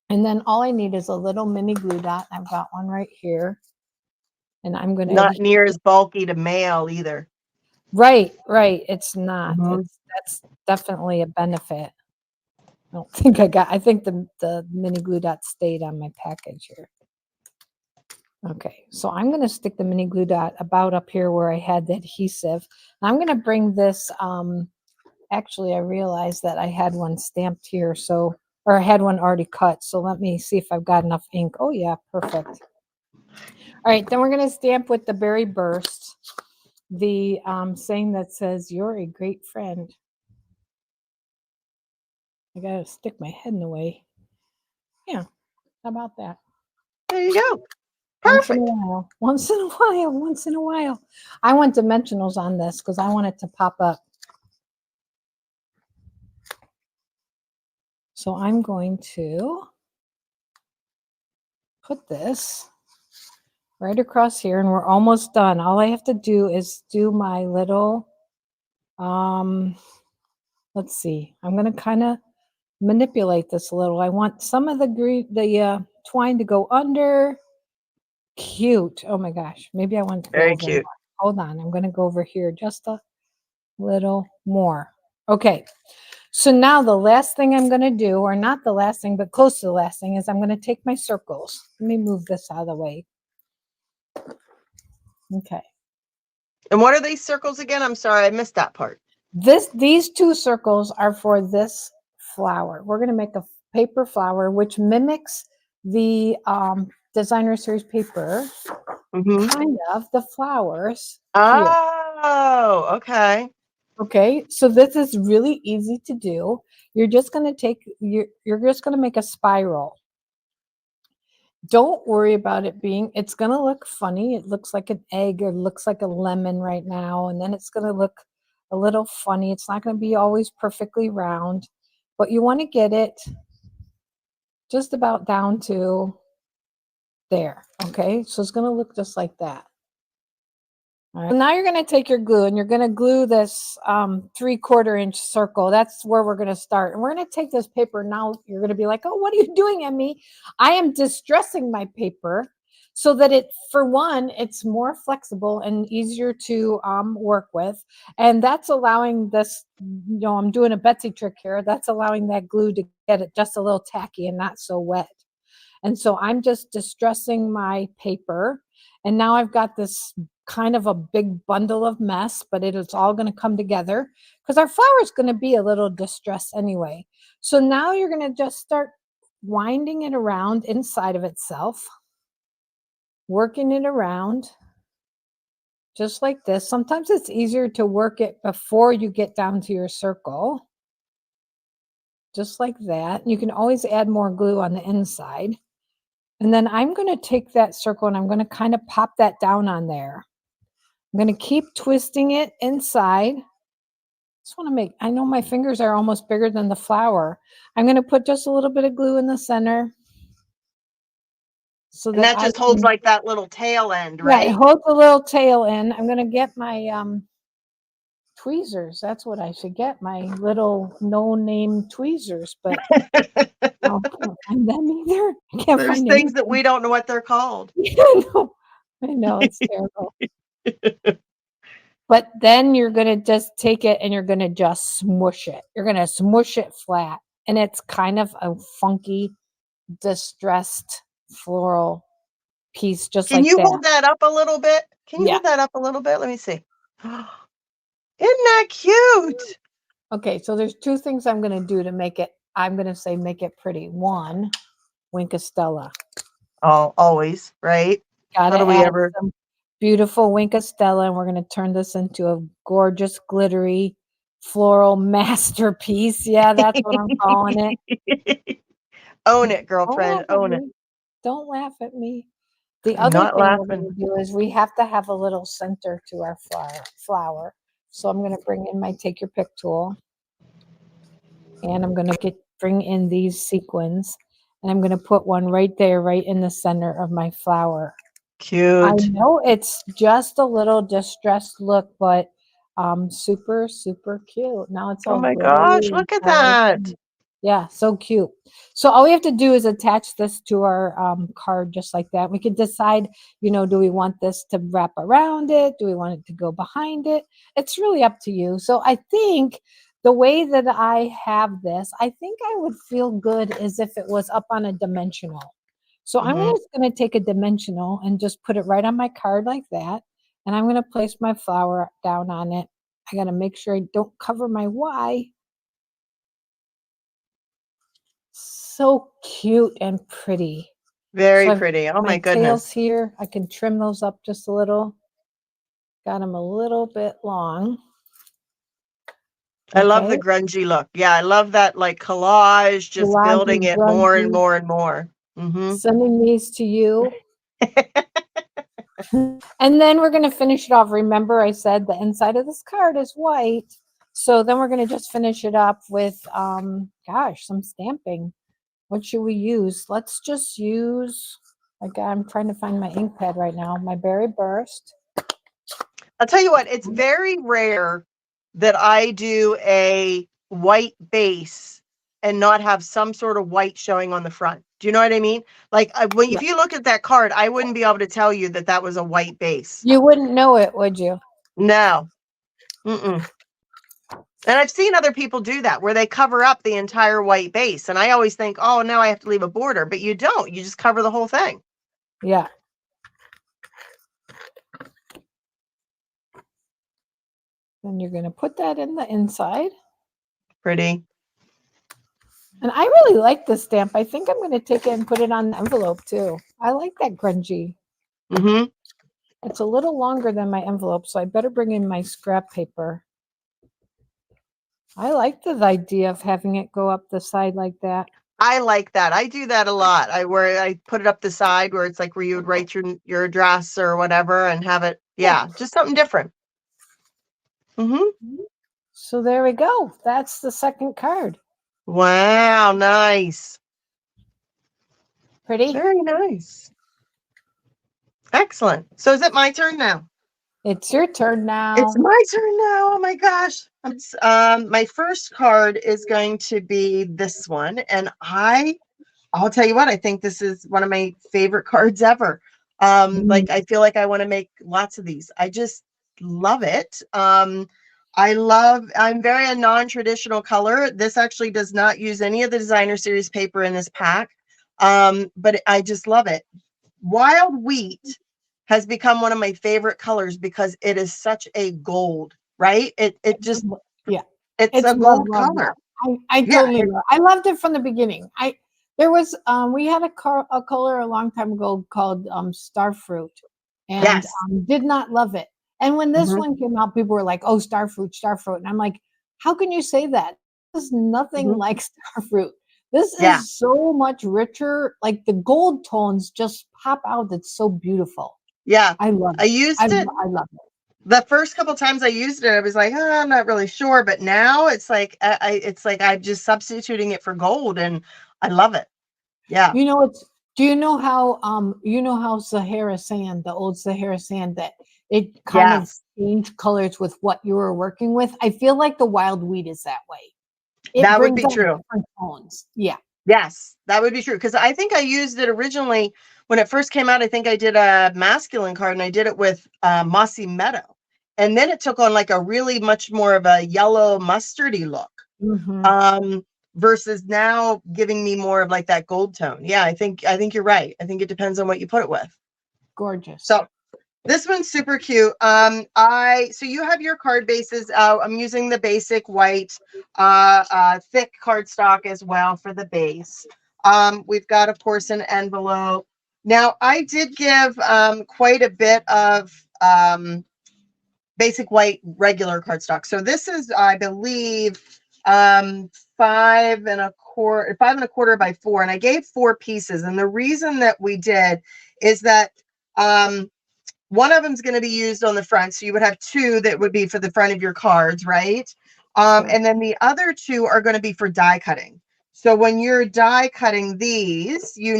And then all I need is a little mini glue dot. I've got one right here. And I'm going to Not adhere. near as bulky to mail either. Right, right. It's not. Mhm. That's definitely a benefit. I think the mini glue dot stayed on my package here. Okay, so I'm going to stick the mini glue dot about up here where I had the adhesive. I'm going to bring this, actually I realized that I had one stamped here, so, or I had one already cut, so let me see if I've got enough ink. Oh yeah, perfect. All right, then we're going to stamp with the Berry Burst, the saying that says, "You're a great friend." I got to stick my head in the way. Yeah, how about that? There you go. Once in a Perfect. while, once in a while, once in a while. I went dimensionals on this because I want it to pop up. So I'm going to put this right across here, and we're almost done. All I have to do is do my little, let's see, I'm going to kind of manipulate this a little. I want some of the twine to go under. Cute. Oh my gosh. Maybe I want to go Very over more. cute. Hold on. I'm going to go over here just a little more. Okay. So now the last thing I'm going to do, or not the last thing, but close to the last thing, is I'm going to take my circles. Let me move this out of the way. Okay. And what are these circles again? I'm sorry, I missed that part. These 2 circles are for this flower. We're going to make a paper flower, which mimics the designer series paper, Mhm. kind of the flowers here. Oh, okay. Okay, so this is really easy to do. You're just going to you're just going to make a spiral. Don't worry about it being, it's going to look funny. It looks like an egg or looks like a lemon right now. And then it's going to look a little funny. It's not going to be always perfectly round, but you want to get it just about down to there. Okay, so it's going to look just like that. All right. So now you're going to take your glue and you're going to glue this 3/4 inch circle. That's where we're going to start. And we're going to take this paper. Now you're going to be like, oh, what are you doing, M.E? I am distressing my paper so that it, for one, it's more flexible and easier to work with. And that's allowing this, I'm doing a Betsy trick here. That's allowing that glue to get it just a little tacky and not so wet. And so I'm just distressing my paper. And now I've got this kind of a big bundle of mess, but it is all going to come together because our flower is going to be a little distressed anyway. So now you're going to just start winding it around inside of itself, working it around just like this. Sometimes it's easier to work it before you get down to your circle, just like that. You can always add more glue on the inside. And then I'm going to take that circle and I'm going to kind of pop that down on there. I'm going to keep twisting it inside. Just want to make, I know my fingers are almost bigger than the flower. I'm going to put just a little bit of glue in the center. So that just holds like that little tail end, right? Yeah, it holds a little tail end. I'm going to get my tweezers. That's what I should get, my little no-name tweezers, but I can't find them either. I can't There's find things that we don't know what they're called. I know, it's terrible. But then you're going to just take it and you're going to just smush it. You're going to smush it flat. And it's kind of a funky, distressed floral piece, just Can like you that. hold that up a little bit? Can you hold that up a little bit? Let me see. Isn't that cute? Okay, so there's two things I'm going to do to make it, I'm going to say make it pretty. One, Winkastella. Oh, always, right? Gotta How do we add ever? some beautiful Winkastella, and we're going to turn this into a gorgeous, glittery, floral masterpiece. Yeah, that's what I'm calling it. Own it, girlfriend. Own it. Don't laugh at me. The I'm other not thing laughing. we're going to do is we have to have a little center to our flower. So I'm going to bring in my Take Your Pick tool. And I'm going to bring in these sequins. And I'm going to put one right there, right in the center of my flower. Cute. I know it's just a little distressed look, but super, super cute. Now it's all oh my glittery. gosh, look at that. Yeah, so cute. So all we have to do is attach this to our card just like that. We can decide, do we want this to wrap around it? Do we want it to go behind it? It's really up to you. So I think the way that I have this, I think I would feel good as if it was up on a dimensional. So I'm just going to take a dimensional and just put it right on my card like that. And I'm going to place my flower down on it. I got to make sure I don't cover my Y. So cute and pretty. Very pretty. Oh my goodness. Tails here. I can trim those up just a little. Got them a little bit long. I love the grungy look. Yeah, I love that like collage, just building it more and more and more. Sending these to you. And then we're going to finish it off. Remember, I said the inside of this card is white. So then we're going to just finish it up with, some stamping. What should we use? Let's just use, I'm trying to find my ink pad right now, my Berry Burst. I'll tell you what, it's very rare that I do a white base and not have some sort of white showing on the front. Do you know what I mean? Like if you look at that card, I wouldn't be able to tell you that was a white base. You wouldn't know it, would you? No. And I've seen other people do that where they cover up the entire white base. And I always think, oh, now I have to leave a border. But you don't. You just cover the whole thing. Yeah. Then you're going to put that in the inside. Pretty. And I really like this stamp. I think I'm going to take it and put it on the envelope too. I like that grungy. It's a little longer than my envelope, so I better bring in my scrap paper. I like the idea of having it go up the side like that. I like that. I do that a lot. I put it up the side where it's like where you would write your address or whatever and have it. Yeah, just something different. So there we go. That's the second card. Wow, nice. Pretty? Very nice. Excellent. So is it my turn now? It's your turn now. It's my turn now. Oh my gosh. My first card is going to be this one. And I'll tell you what, I think this is one of my favorite cards ever. Like I feel like I want to make lots of these. I just love it. I'm very a non-traditional color. This actually does not use any of the designer series paper in this pack. But I just love it. Wild wheat has become one of my favorite colors because it is such a gold, right? It just, yeah, it's it's a love, gold love, color. love. I Yeah, totally love. I loved it from the beginning. There was we had a color a long time ago called starfruit, and yes. did not love it. And when this Mhm. one came out, people were like, "Oh, starfruit, starfruit," and I'm like, "How can you say that? This is nothing Mhm. like starfruit. This Yeah, is so much richer. Like the gold tones just pop out. It's so beautiful. yeah. I love I it. used it I love it. the first couple times I used it. I was like, oh, I'm not really sure, but now it's like it's like I'm just substituting it for gold, and I love it. Yeah. You know, it's do you know how Sahara sand, the old Sahara sand, that it kind of Yes, changed colors with what you were working with? I feel like the wild wheat is that way. It that would brings be out true. different tones. Yeah. Yes, that would be true. Because I think I used it originally when it first came out. I think I did a masculine card, and I did it with Mossy Meadow. And then it took on like a really much more of a yellow mustardy look. Hmm. Um, versus now giving me more of like that gold tone. Yeah, I think you're right. I think it depends on what you put it with. Gorgeous. So this one's super cute. So you have your card bases. I'm using the basic white, thick cardstock as well for the base. We've got, of course, an envelope. Now, I did give quite a bit of basic white regular cardstock. So this is, I believe, 5 1/4 by 4, and I gave 4 pieces. And the reason that we did is that one of them is going to be used on the front. So you would have 2 that would be for the front of your cards, right? Sure. And then the other 2 are going to be for die cutting. So when you're die cutting these, you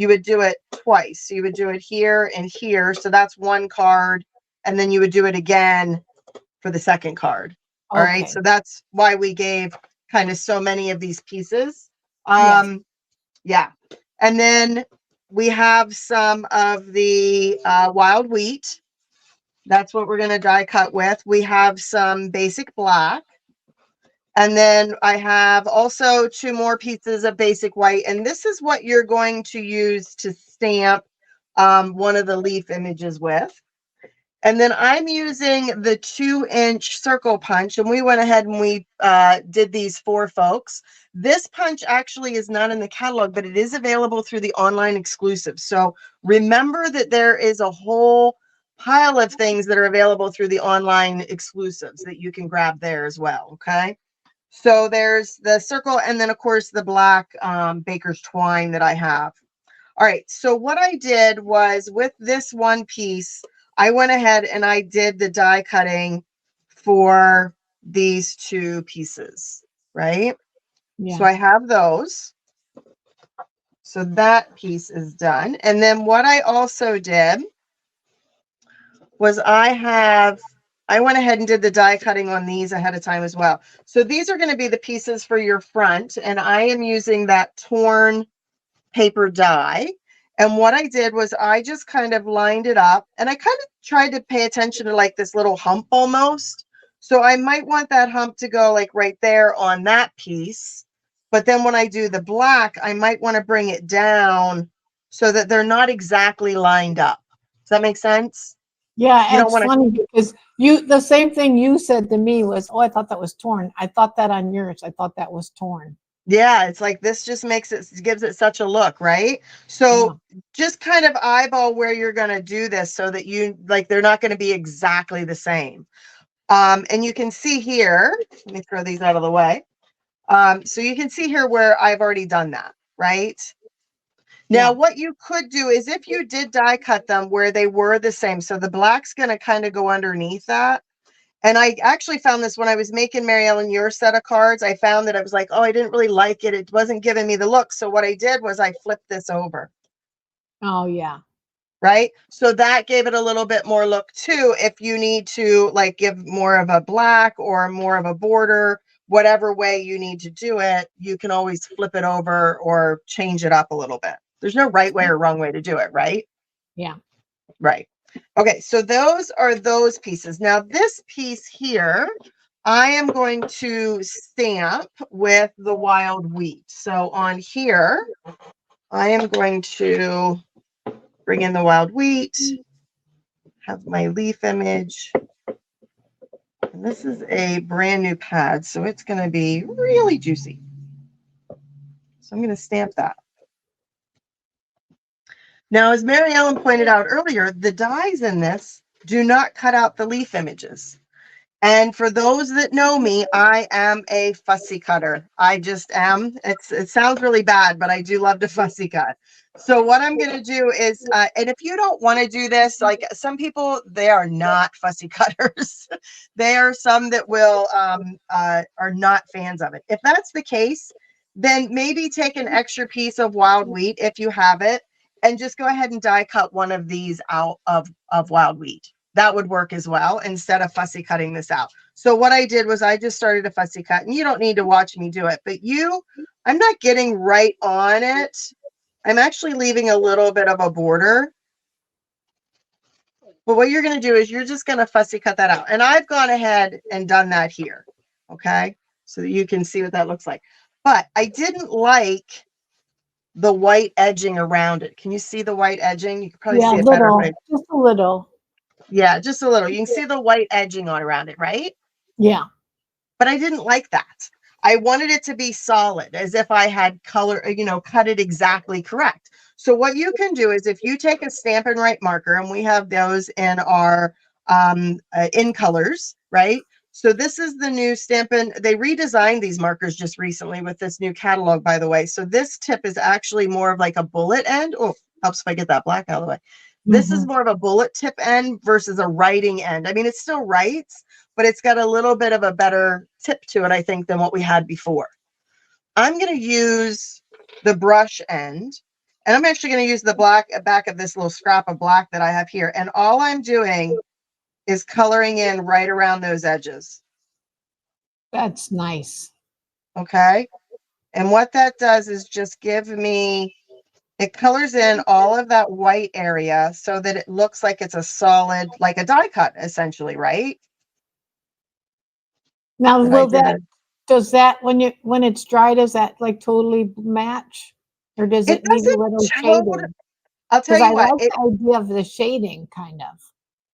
would do it twice. So you would do it here and here. So that's one card. And then you would do it again for the second card. All right. Okay. So that's why we gave kind of so many of these pieces. Yes. Yeah. And then we have some of the wild wheat. That's what we're going to die cut with. We have some basic black. And then I have also 2 more pieces of basic white. And this is what you're going to use to stamp one of the leaf images with. And then I'm using the 2-inch circle punch, and we went ahead and we did these for folks. This punch actually is not in the catalog, but it is available through the online exclusive. So remember that there is a whole pile of things that are available through the online exclusives that you can grab there as well. Okay. So there's the circle, and then of course the black baker's twine that I have. All right, so what I did was with this one piece, I went ahead and I did the die cutting for these 2 pieces, right? So Yeah. I have those. So that piece is done. And then what I also did was I went ahead and did the die cutting on these ahead of time as well. So these are going to be the pieces for your front, and I am using that torn paper die. And what I did was I just kind of lined it up, and I kind of tried to pay attention to like this little hump almost. So I might want that hump to go like right there on that piece. But then when I do the black, I might want to bring it down so that they're not exactly lined up. Does that make sense? You Yeah, don't it's want to, funny because you the same thing you said to me was, "Oh, I thought that was torn." I thought that on yours. I thought that was torn. yeah, it's like this just makes it, gives it such a look, right? Yeah. So just kind of eyeball where you're going to do this so that you like they're not going to be exactly the same. And you can see here, let me throw these out of the way. So you can see here where I've already done that, right? Now, Yeah. what you could do is if you did die cut them where they were the same, so the black's going to kind of go underneath that. And I actually found this when I was making Mary Ellen your set of cards. I found that I was like, oh, I didn't really like it. It wasn't giving me the look. So what I did was I flipped this over, Oh, yeah. right? So that gave it a little bit more look too. If you need to like give more of a black or more of a border, whatever way you need to do it, you can always flip it over or change it up a little bit. There's no right way or wrong way to do it, right? Yeah. Right. Okay, so those are those pieces. Now this piece here, I am going to stamp with the wild wheat. So on here, I am going to bring in the wild wheat, have my leaf image. And this is a brand new pad, so it's going to be really juicy. So I'm going to stamp that. Now, as Mary Ellen pointed out earlier, the dies in this do not cut out the leaf images. And for those that know me, I am a fussy cutter. I just am. It sounds really bad, but I do love to fussy cut. So what I'm going to do is, and if you don't want to do this, like some people, they are not fussy cutters. There are some that will are not fans of it. If that's the case, then maybe take an extra piece of wild wheat if you have it, and just go ahead and die cut one of these out of wild wheat. That would work as well instead of fussy cutting this out. So what I did was I just started a fussy cut, and you don't need to watch me do it, but I'm not getting right on it. I'm actually leaving a little bit of a border. But what you're going to do is you're just going to fussy cut that out. And I've gone ahead and done that here. Okay. So that you can see what that looks like. But I didn't like the white edging around it. Can you see the white edging? You can probably see it better. Right? Just a little. Yeah, just a little. You can see the white edging on around it, right? Yeah. But I didn't like that. I wanted it to be solid, as if I had color, cut it exactly correct. So what you can do is if you take a Stampin' Write marker, and we have those in our in colors, right? So this is the new Stampin'. They redesigned these markers just recently with this new catalog, by the way. So this tip is actually more of like a bullet end. Oh, helps if I get that black out of the way. This is more of a bullet tip end versus a writing end. I mean, it still writes, but it's got a little bit of a better tip to it, I think, than what we had before. I'm going to use the brush end, and I'm actually going to use the back of this little scrap of black that I have here. And all I'm doing is coloring in right around those edges. That's nice. Okay. And what that does is just give me, it colors in all of that white area so that it looks like it's a solid, like a die cut, essentially, right? Now, does that when it's dry, does that like totally match, or does it need a little shading? I'll tell you what. I like the idea of the shading, kind of.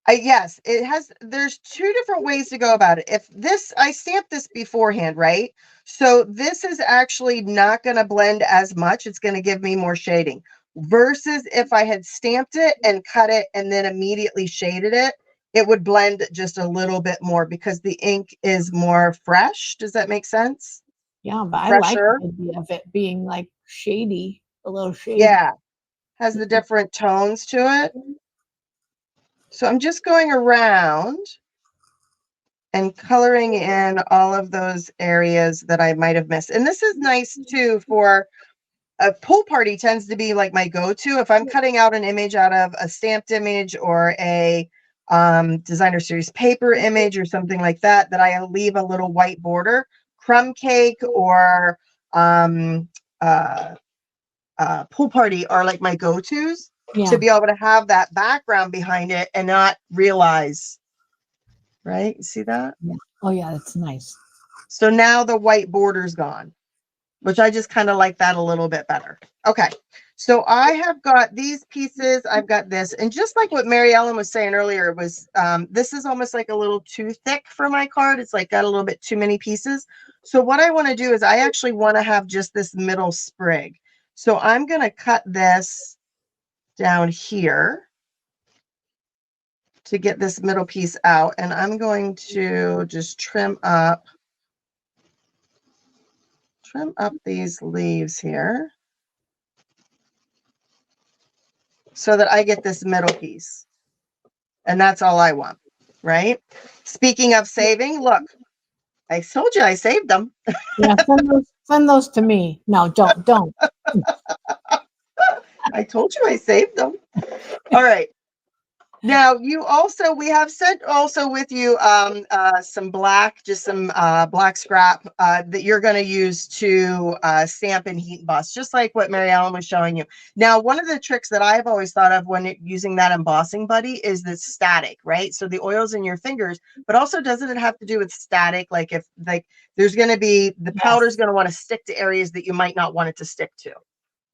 Yes, it has. There's two different ways to go about it. If this, I stamped this beforehand, right? So this is actually not going to blend as much. It's going to give me more shading versus if I had stamped it and cut it and then immediately shaded it, it would blend just a little bit more because the ink is more fresh. Does that make sense? Yeah, but Fresher. I like the idea of it being like shady, a little shady. Yeah, has the different tones to it. So I'm just going around and coloring in all of those areas that I might have missed. And this is nice too for a pool party, tends to be like my go-to. If I'm cutting out an image out of a stamped image or a designer series paper image or something like that, that I leave a little white border. Crumb cake or pool party are like my go-tos to be able to have that background behind it and not realize. Right? You see that? Yeah. Oh, yeah, that's nice. So now the white border's gone, which I just kind of like that a little bit better. Okay. So I have got these pieces. I've got this. And just like what Mary Ellen was saying earlier, was this is almost like a little too thick for my card. It's like got a little bit too many pieces. So what I want to do is I actually want to have just this middle sprig. So I'm going to cut this down here to get this middle piece out, and I'm going to just trim up these leaves here so that I get this middle piece, and that's all I want, right? Speaking of saving, look, I told you I saved them. Yeah, send those to me. No, don't. I told you I saved them. All right. Now you also, we have sent also with you some black, just some black scrap that you're going to use to stamp and heat emboss, just like what Mary Ellen was showing you. Now, one of the tricks that I've always thought of when using that embossing buddy is the static, right? So the oil's in your fingers, but also doesn't it have to do with static? Like if like there's going to be, the powder's going to want to stick to areas that you might not want it to stick to.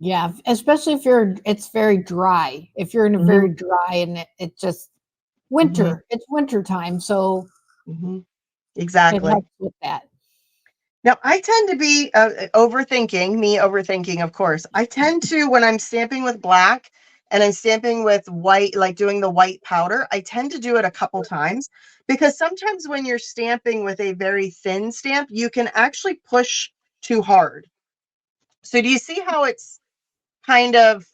Yeah, especially if it's very dry. If you're in a very dry and it just winter, it's winter time, so it Exactly. helps with that. Now, I tend to be overthinking, of course. I tend to, when I'm stamping with black and I'm stamping with white, like doing the white powder, I tend to do it a couple times because sometimes when you're stamping with a very thin stamp, you can actually push too hard. So do you see how it's kind of,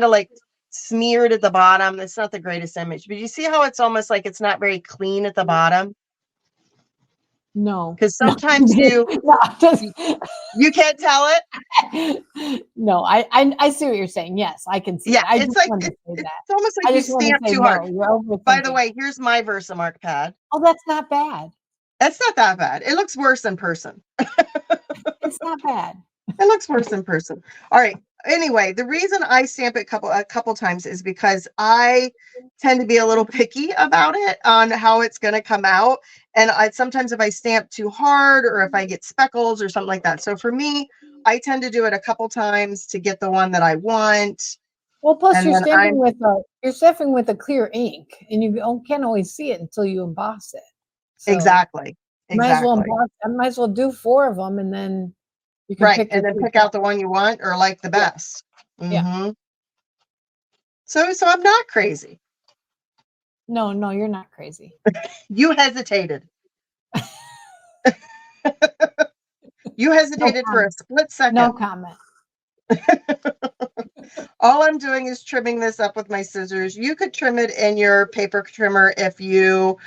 like smeared at the bottom? It's not the greatest image, but you see how it's almost like it's not very clean at the bottom? No. Because sometimes you can't tell it. No, I see what you're saying. Yes, I can see Yeah, it. I it's just like wanted to say it's that. almost I like you just want to stamp say too no, hard. you're By the overthinking. way, here's my Versamark pad. Oh, that's not bad. That's not that bad. It looks worse in person. It's not bad. It looks worse in person. All right. Anyway, the reason I stamp it a couple times is because I tend to be a little picky about it on how it's going to come out. And sometimes if I stamp too hard or if I get speckles or something like that. So for me, I tend to do it a couple times to get the one that I want. Well, plus And then you're stamping with a clear ink, and you can't always see it until you emboss it. So exactly. might as well Exactly. emboss. I might as well do 4 of them, and then you can Right. pick And your then pick out the one you want or like the best. Yeah. So I'm not crazy. No, you're not crazy. You hesitated. You hesitated for a split second. No comment. All I'm doing is trimming this up with my scissors. You could trim it in your paper trimmer if you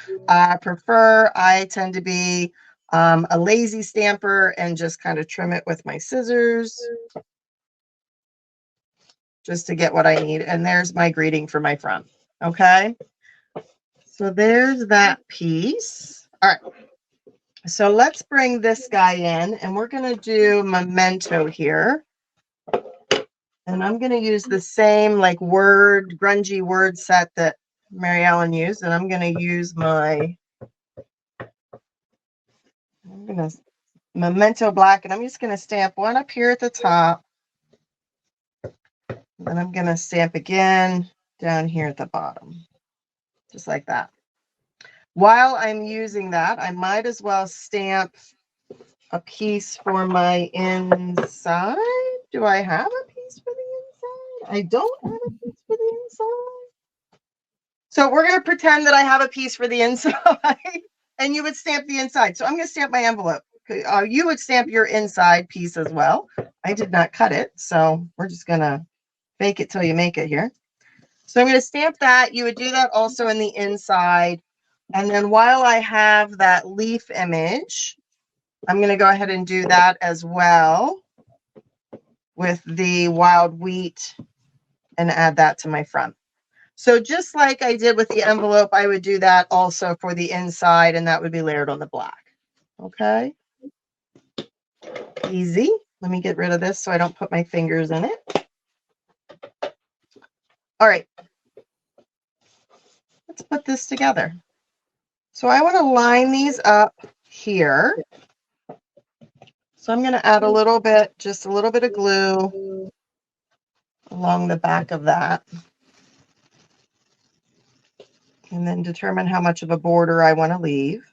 prefer. I tend to be a lazy stamper and just kind of trim it with my scissors just to get what I need. And there's my greeting for my friend. Okay. So there's that piece. All right. So let's bring this guy in and we're going to do Memento here. And I'm going to use the same like grungy word set that Mary Ellen used. And I'm going to use Memento black. And I'm just going to stamp one up here at the top. And I'm going to stamp again down here at the bottom. Just like that. While I'm using that, I might as well stamp a piece for my inside. Do I have a piece for the inside? I don't have a piece for the inside. So we're going to pretend that I have a piece for the inside and you would stamp the inside. So I'm going to stamp my envelope. You would stamp your inside piece as well. I did not cut it. So we're just going to fake it till you make it here. So I'm going to stamp that. You would do that also in the inside. And then while I have that leaf image, I'm going to go ahead and do that as well with the wild wheat and add that to my front. So just like I did with the envelope, I would do that also for the inside, and that would be layered on the black. Okay. Easy. Let me get rid of this so I don't put my fingers in it. All right. Let's put this together. So I want to line these up here. So I'm going to add a little bit, just a little bit of glue along the back of that. And then determine how much of a border I want to leave.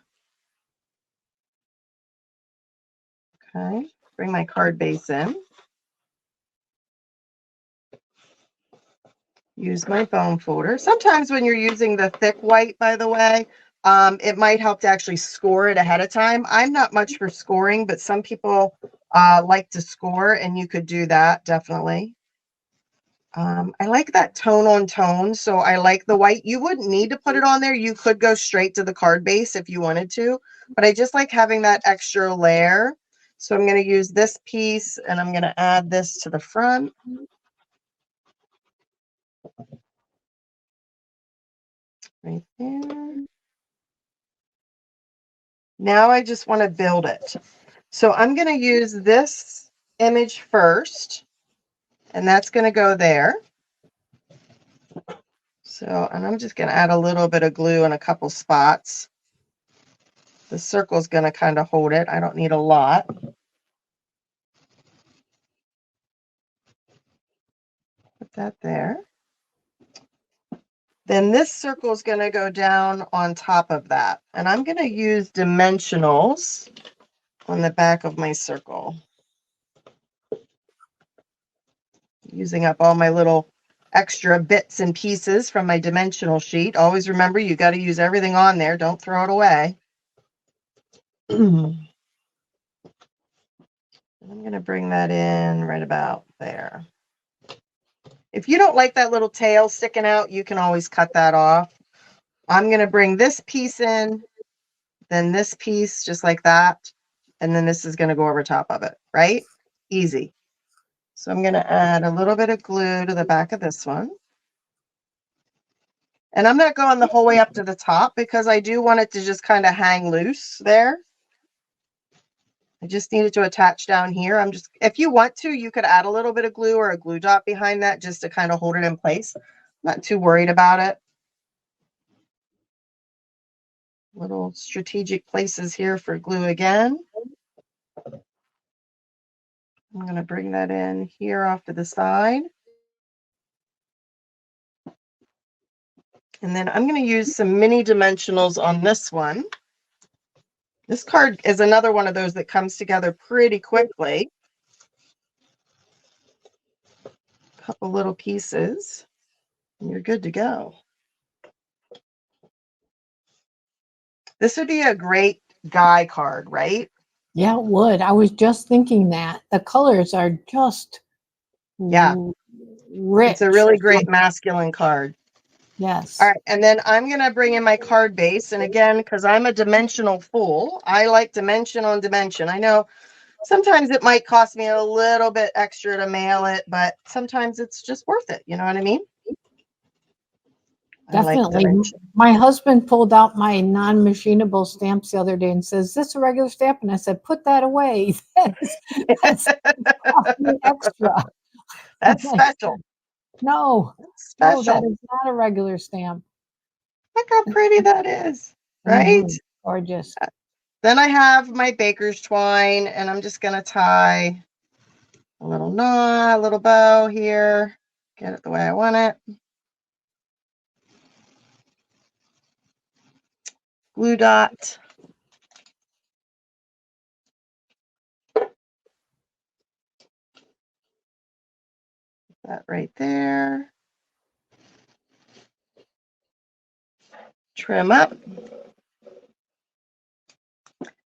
Okay, bring my card base in. Use my foam folder. Sometimes when you're using the thick white, by the way, it might help to actually score it ahead of time. I'm not much for scoring, but some people like to score, and you could do that, definitely. I like that tone on tone, so I like the white. You wouldn't need to put it on there. You could go straight to the card base if you wanted to, but I just like having that extra layer. So I'm going to use this piece, and I'm going to add this to the front. right there. Now I just want to build it. So I'm going to use this image first, and that's going to go there. So, and I'm just going to add a little bit of glue in a couple spots. The circle is going to kind of hold it. I don't need a lot. Put that there. Then this circle is going to go down on top of that. And I'm going to use dimensionals on the back of my circle. Using up all my little extra bits and pieces from my dimensional sheet. Always remember, you got to use everything on there. Don't throw it away. I'm going to bring that in right about there. If you don't like that little tail sticking out, you can always cut that off. I'm going to bring this piece in, then this piece just like that, and then this is going to go over top of it, right? Easy. So I'm going to add a little bit of glue to the back of this one. And I'm not going the whole way up to the top because I do want it to just kind of hang loose there. I just need it to attach down here. If you want to, you could add a little bit of glue or a glue dot behind that just to kind of hold it in place. I'm not too worried about it. Little strategic places here for glue again. I'm going to bring that in here off to the side. And then I'm going to use some mini dimensionals on this one. This card is another one of those that comes together pretty quickly. A couple little pieces, and you're good to go. This would be a great guy card, right? Yeah, it would. I was just thinking that. The colors are just rich. It's a really great masculine card. Yes. All right, and then I'm going to bring in my card base. And again, because I'm a dimensional fool, I like dimension on dimension. I know sometimes it might cost me a little bit extra to mail it, but sometimes it's just worth it. You know what I mean? Definitely. My husband pulled out my non-machinable stamps the other day and says, "Is this a regular stamp?" And I said, "Put that away. That's cost me extra." That's special. No, special. No, that is not a regular stamp. Look how pretty that is, right? Gorgeous. Then I have my baker's twine, and I'm just going to tie a little knot, a little bow here, get it the way I want it. Glue dot. That right there. Trim up.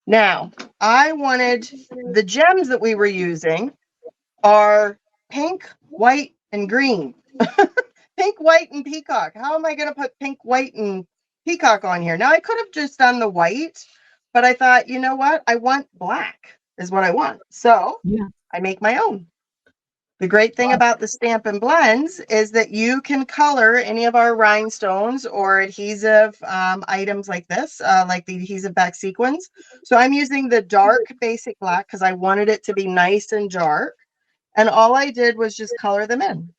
Now, I wanted the gems that we were using are pink, white, and green. Pink, white, and peacock. How am I going to put pink, white, and peacock on here? Now, I could have just done the white, but I thought, you know what? I want black is what I want. So I make my own. The great thing about the Stampin' Blends is that you can color any of our rhinestones or adhesive items like this, like the adhesive back sequins. So I'm using the dark basic black because I wanted it to be nice and dark. And all I did was just color them in.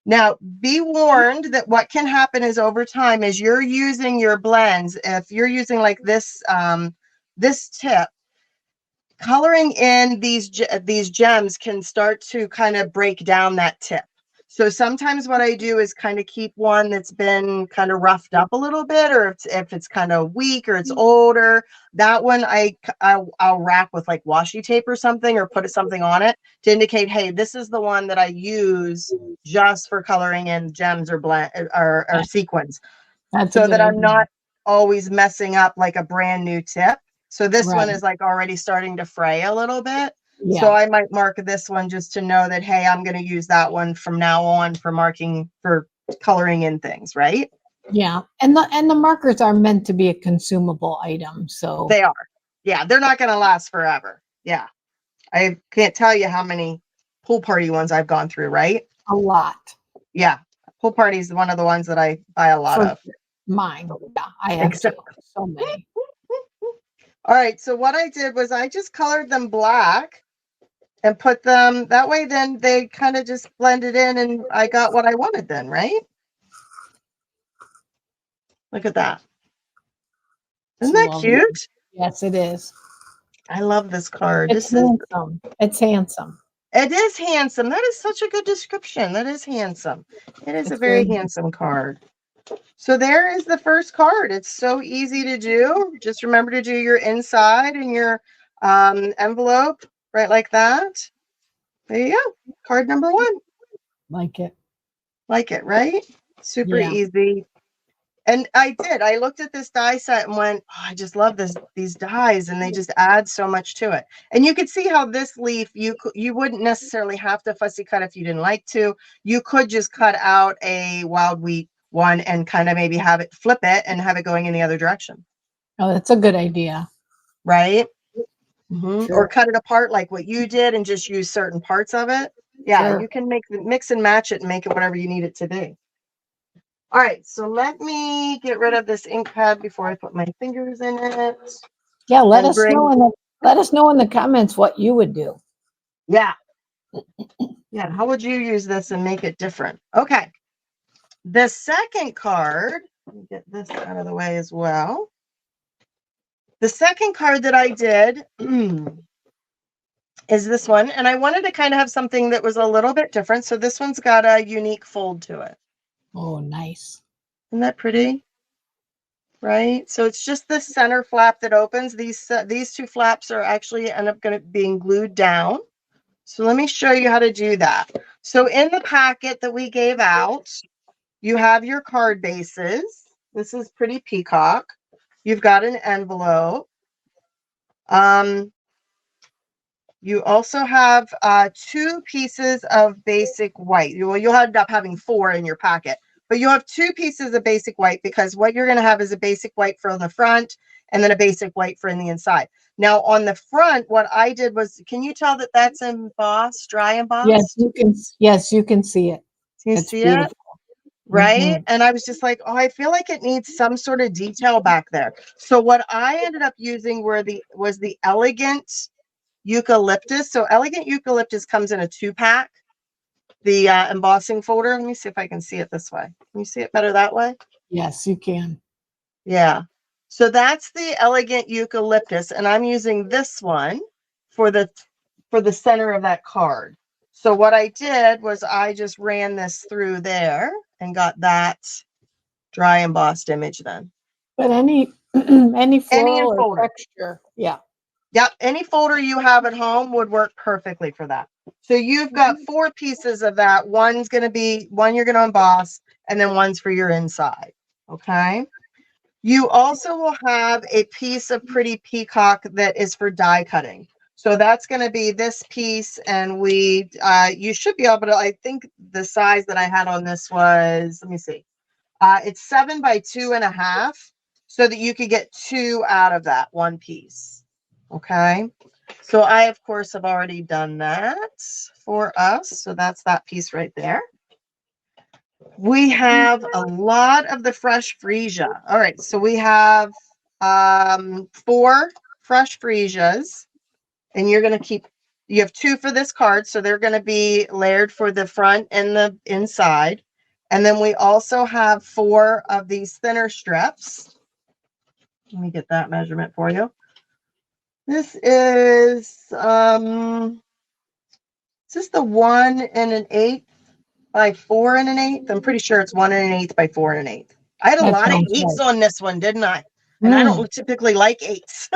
Now, be warned that what can happen is over time, as you're using your blends, if you're using like this, this tip, coloring in these gems can start to kind of break down that tip. So sometimes what I do is kind of keep one that's been kind of roughed up a little bit, or if it's kind of weak or it's older, that one I'll wrap with like washi tape or something, or put something on it to indicate, hey, this is the one that I use just for coloring in gems or blend or sequins. So that I'm not always messing up like a brand new tip. So this one is like already starting to fray a little bit. Yeah. So I might mark this one just to know that, hey, I'm going to use that one from now on for marking, for coloring in things, right? Yeah. And the markers are meant to be a consumable item. So they are. Yeah. They're not going to last forever. Yeah. I can't tell you how many pool party ones I've gone through, right? A lot. Yeah. Pool Party is one of the ones that I buy a lot For of. mine. Yeah, I have Except, so many. all right, so what I did was I just colored them black and put them that way, then they kind of just blended in and I got what I wanted then, right? Look at that. Isn't that cute? Yes, it is. I love this card. It's handsome. It's handsome. It is handsome. That is such a good description. That is handsome. It is a It's very handsome card. So there is the first card. It's so easy to do. Just remember to do your inside and your envelope right like that. There you go. Card number 1. Like it. Like it, right? Super Yeah. easy. And I did. I looked at this die set and went, oh, I just love these dies, and they just add so much to it. And you could see how this leaf, you wouldn't necessarily have to fussy cut if you didn't like to. You could just cut out a wild wheat one and kind of maybe have it flip it and have it going in the other direction. Oh, that's a good idea. Right? Mm-hmm. Sure. Or cut it apart like what you did and just use certain parts of it. Yeah, Sure. you can mix and match it and make it whatever you need it to be. All right, so let me get rid of this ink pad before I put my fingers in it. Yeah, let us know in the comments what you would do. Yeah. Yeah, how would you use this and make it different? Okay. The second card, let me get this out of the way as well. The second card that I did is this one, and I wanted to kind of have something that was a little bit different. So this one's got a unique fold to it. Oh, nice. Isn't that pretty? Right? So it's just the center flap that opens. These two flaps are actually end up being glued down. So let me show you how to do that. So in the packet that we gave out, you have your card bases. This is pretty peacock. You've got an envelope. You also have 2 pieces of basic white. You'll end up having 4 in your packet, but you have 2 pieces of basic white because what you're going to have is a basic white for the front and then a basic white for in the inside. Now on the front, what I did was, can you tell that that's embossed, dry embossed? Yes, you can. Yes, you can see it. Can you see it? Right? And I was just like, oh, I feel like it needs some sort of detail back there. So what I ended up using was the Elegant Eucalyptus. So Elegant Eucalyptus comes in a 2-pack. The embossing folder. Let me see if I can see it this way. Can you see it better that way? Yes, you can. Yeah. So that's the Elegant Eucalyptus, and I'm using this one for the center of that card. So what I did was I just ran this through there and got that dry embossed image then. But any floral or texture, yeah. Yep, any folder you have at home would work perfectly for that. So you've got 4 pieces of that. One's going to be one you're going to emboss, and then one's for your inside. Okay. You also will have a piece of pretty peacock that is for die cutting. So that's going to be this piece, and you should be able to, I think the size that I had on this was, let me see. It's 7 by 2.5, so that you could get 2 out of that one piece. Okay. So I, of course, have already done that for us. So that's that piece right there. We have a lot of the fresh freesia. All right. So we have 4 fresh freesias, and you have 2 for this card. So they're going to be layered for the front and the inside. And then we also have 4 of these thinner strips. Let me get that measurement for you. This is this the 1 1/8 by 4 1/8? I'm pretty sure it's 1 1/8 by 4 1/8. I had a lot of 8s on this one, didn't I? And I don't typically like 8s.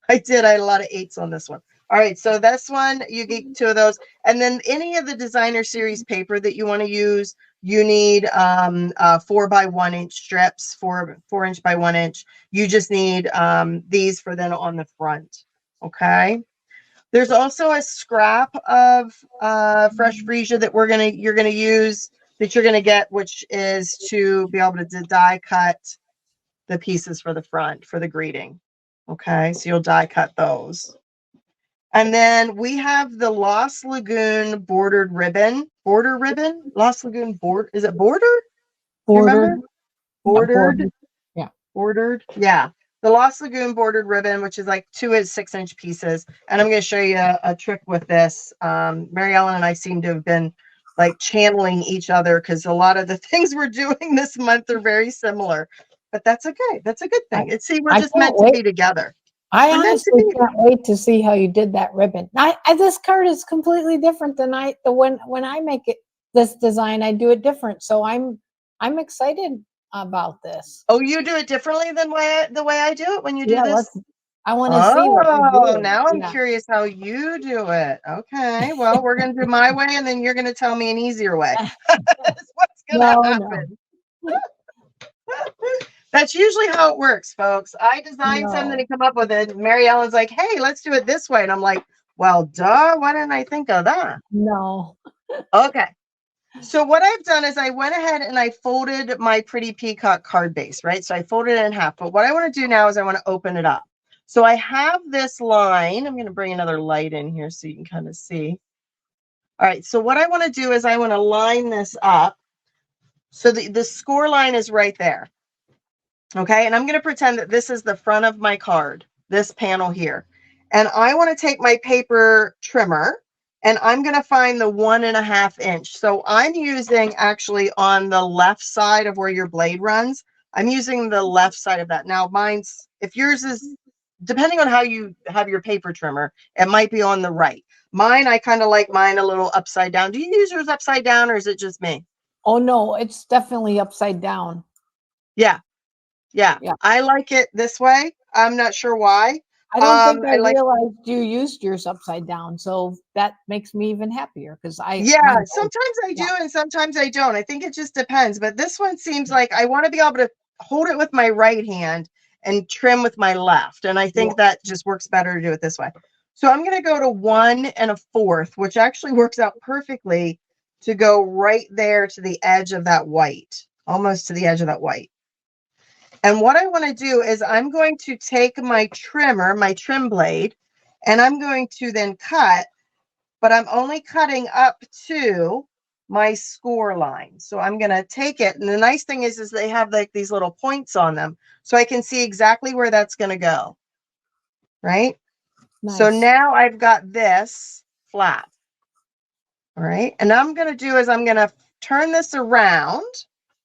I did. I had a lot of 8s on this one. All right, so this one, you get 2 of those. And then any of the designer series paper that you want to use, you need 4 by 1 inch strips, 4 inch by 1 inch. You just need these for then on the front. Okay. There's also a scrap of fresh freesia that you're gonna use, that you're gonna get, which is to be able to die cut the pieces for the front for the greeting. Okay, so you'll die cut those. And then we have the Lost Lagoon bordered ribbon. Border ribbon? Lost Lagoon board. Is it border? Do you remember? Bordered. Yeah, Bordered. bordered. Yeah. Bordered. Yeah. The Lost Lagoon bordered ribbon, which is like 2 6-inch pieces. And I'm going to show you a trick with this. Mary Ellen and I seem to have been like channeling each other because a lot of the things we're doing this month are very similar. But that's okay. That's a good thing. It's see, we're I just can't meant to wait. be together. I We're meant to honestly be. can't wait to see how you did that ribbon. This card is completely different than when I make it this design. I do it different, so I'm excited about this. Oh, you do it differently than the way I do it when you do Yeah, this? I want to see what you Oh, do. now I'm Yeah. curious how you do it. Okay, well, we're going to do my way, and then you're going to tell me an easier way. That's what's going to No. happen. That's usually how it works, folks. I design something No. and come up with it. Mary Ellen's like, hey, let's do it this way. And I'm like, well, duh, why didn't I think of that? No. Okay. So what I've done is I went ahead and I folded my pretty peacock card base, right? So I folded it in half. But what I want to do now is I want to open it up. So I have this line. I'm going to bring another light in here so you can kind of see. All right. So what I want to do is I want to line this up. So the score line is right there. Okay. And I'm going to pretend that this is the front of my card, this panel here. And I want to take my paper trimmer and I'm going to find the 1.5 inch. So I'm using actually on the left side of where your blade runs. I'm using the left side of that. Now mine's, if yours is, depending on how you have your paper trimmer, it might be on the right. Mine, I kind of like mine a little upside down. Do you use yours upside down or is it just me? Oh no, it's definitely upside down. Yeah. Yeah. Yeah. I like it this way. I'm not sure why. I don't think I I like, realized you used yours upside down, so that makes me even happier because yeah, mine does. sometimes I Yeah. do and sometimes I don't. I think it just depends. But this one seems like I want to be able to hold it with my right hand and trim with my left. And I think that just works better to do it this way. So I'm going to go to 1 1/4, which actually works out perfectly to go right there to the edge of that white, almost to the edge of that white. And what I want to do is I'm going to take my trimmer, my trim blade, and I'm going to then cut, but I'm only cutting up to my score line. So I'm going to take it. And the nice thing is they have like these little points on them. So I can see exactly where that's going to go. Right. Nice. So now I've got this flap. All right. And I'm going to do is I'm going to turn this around.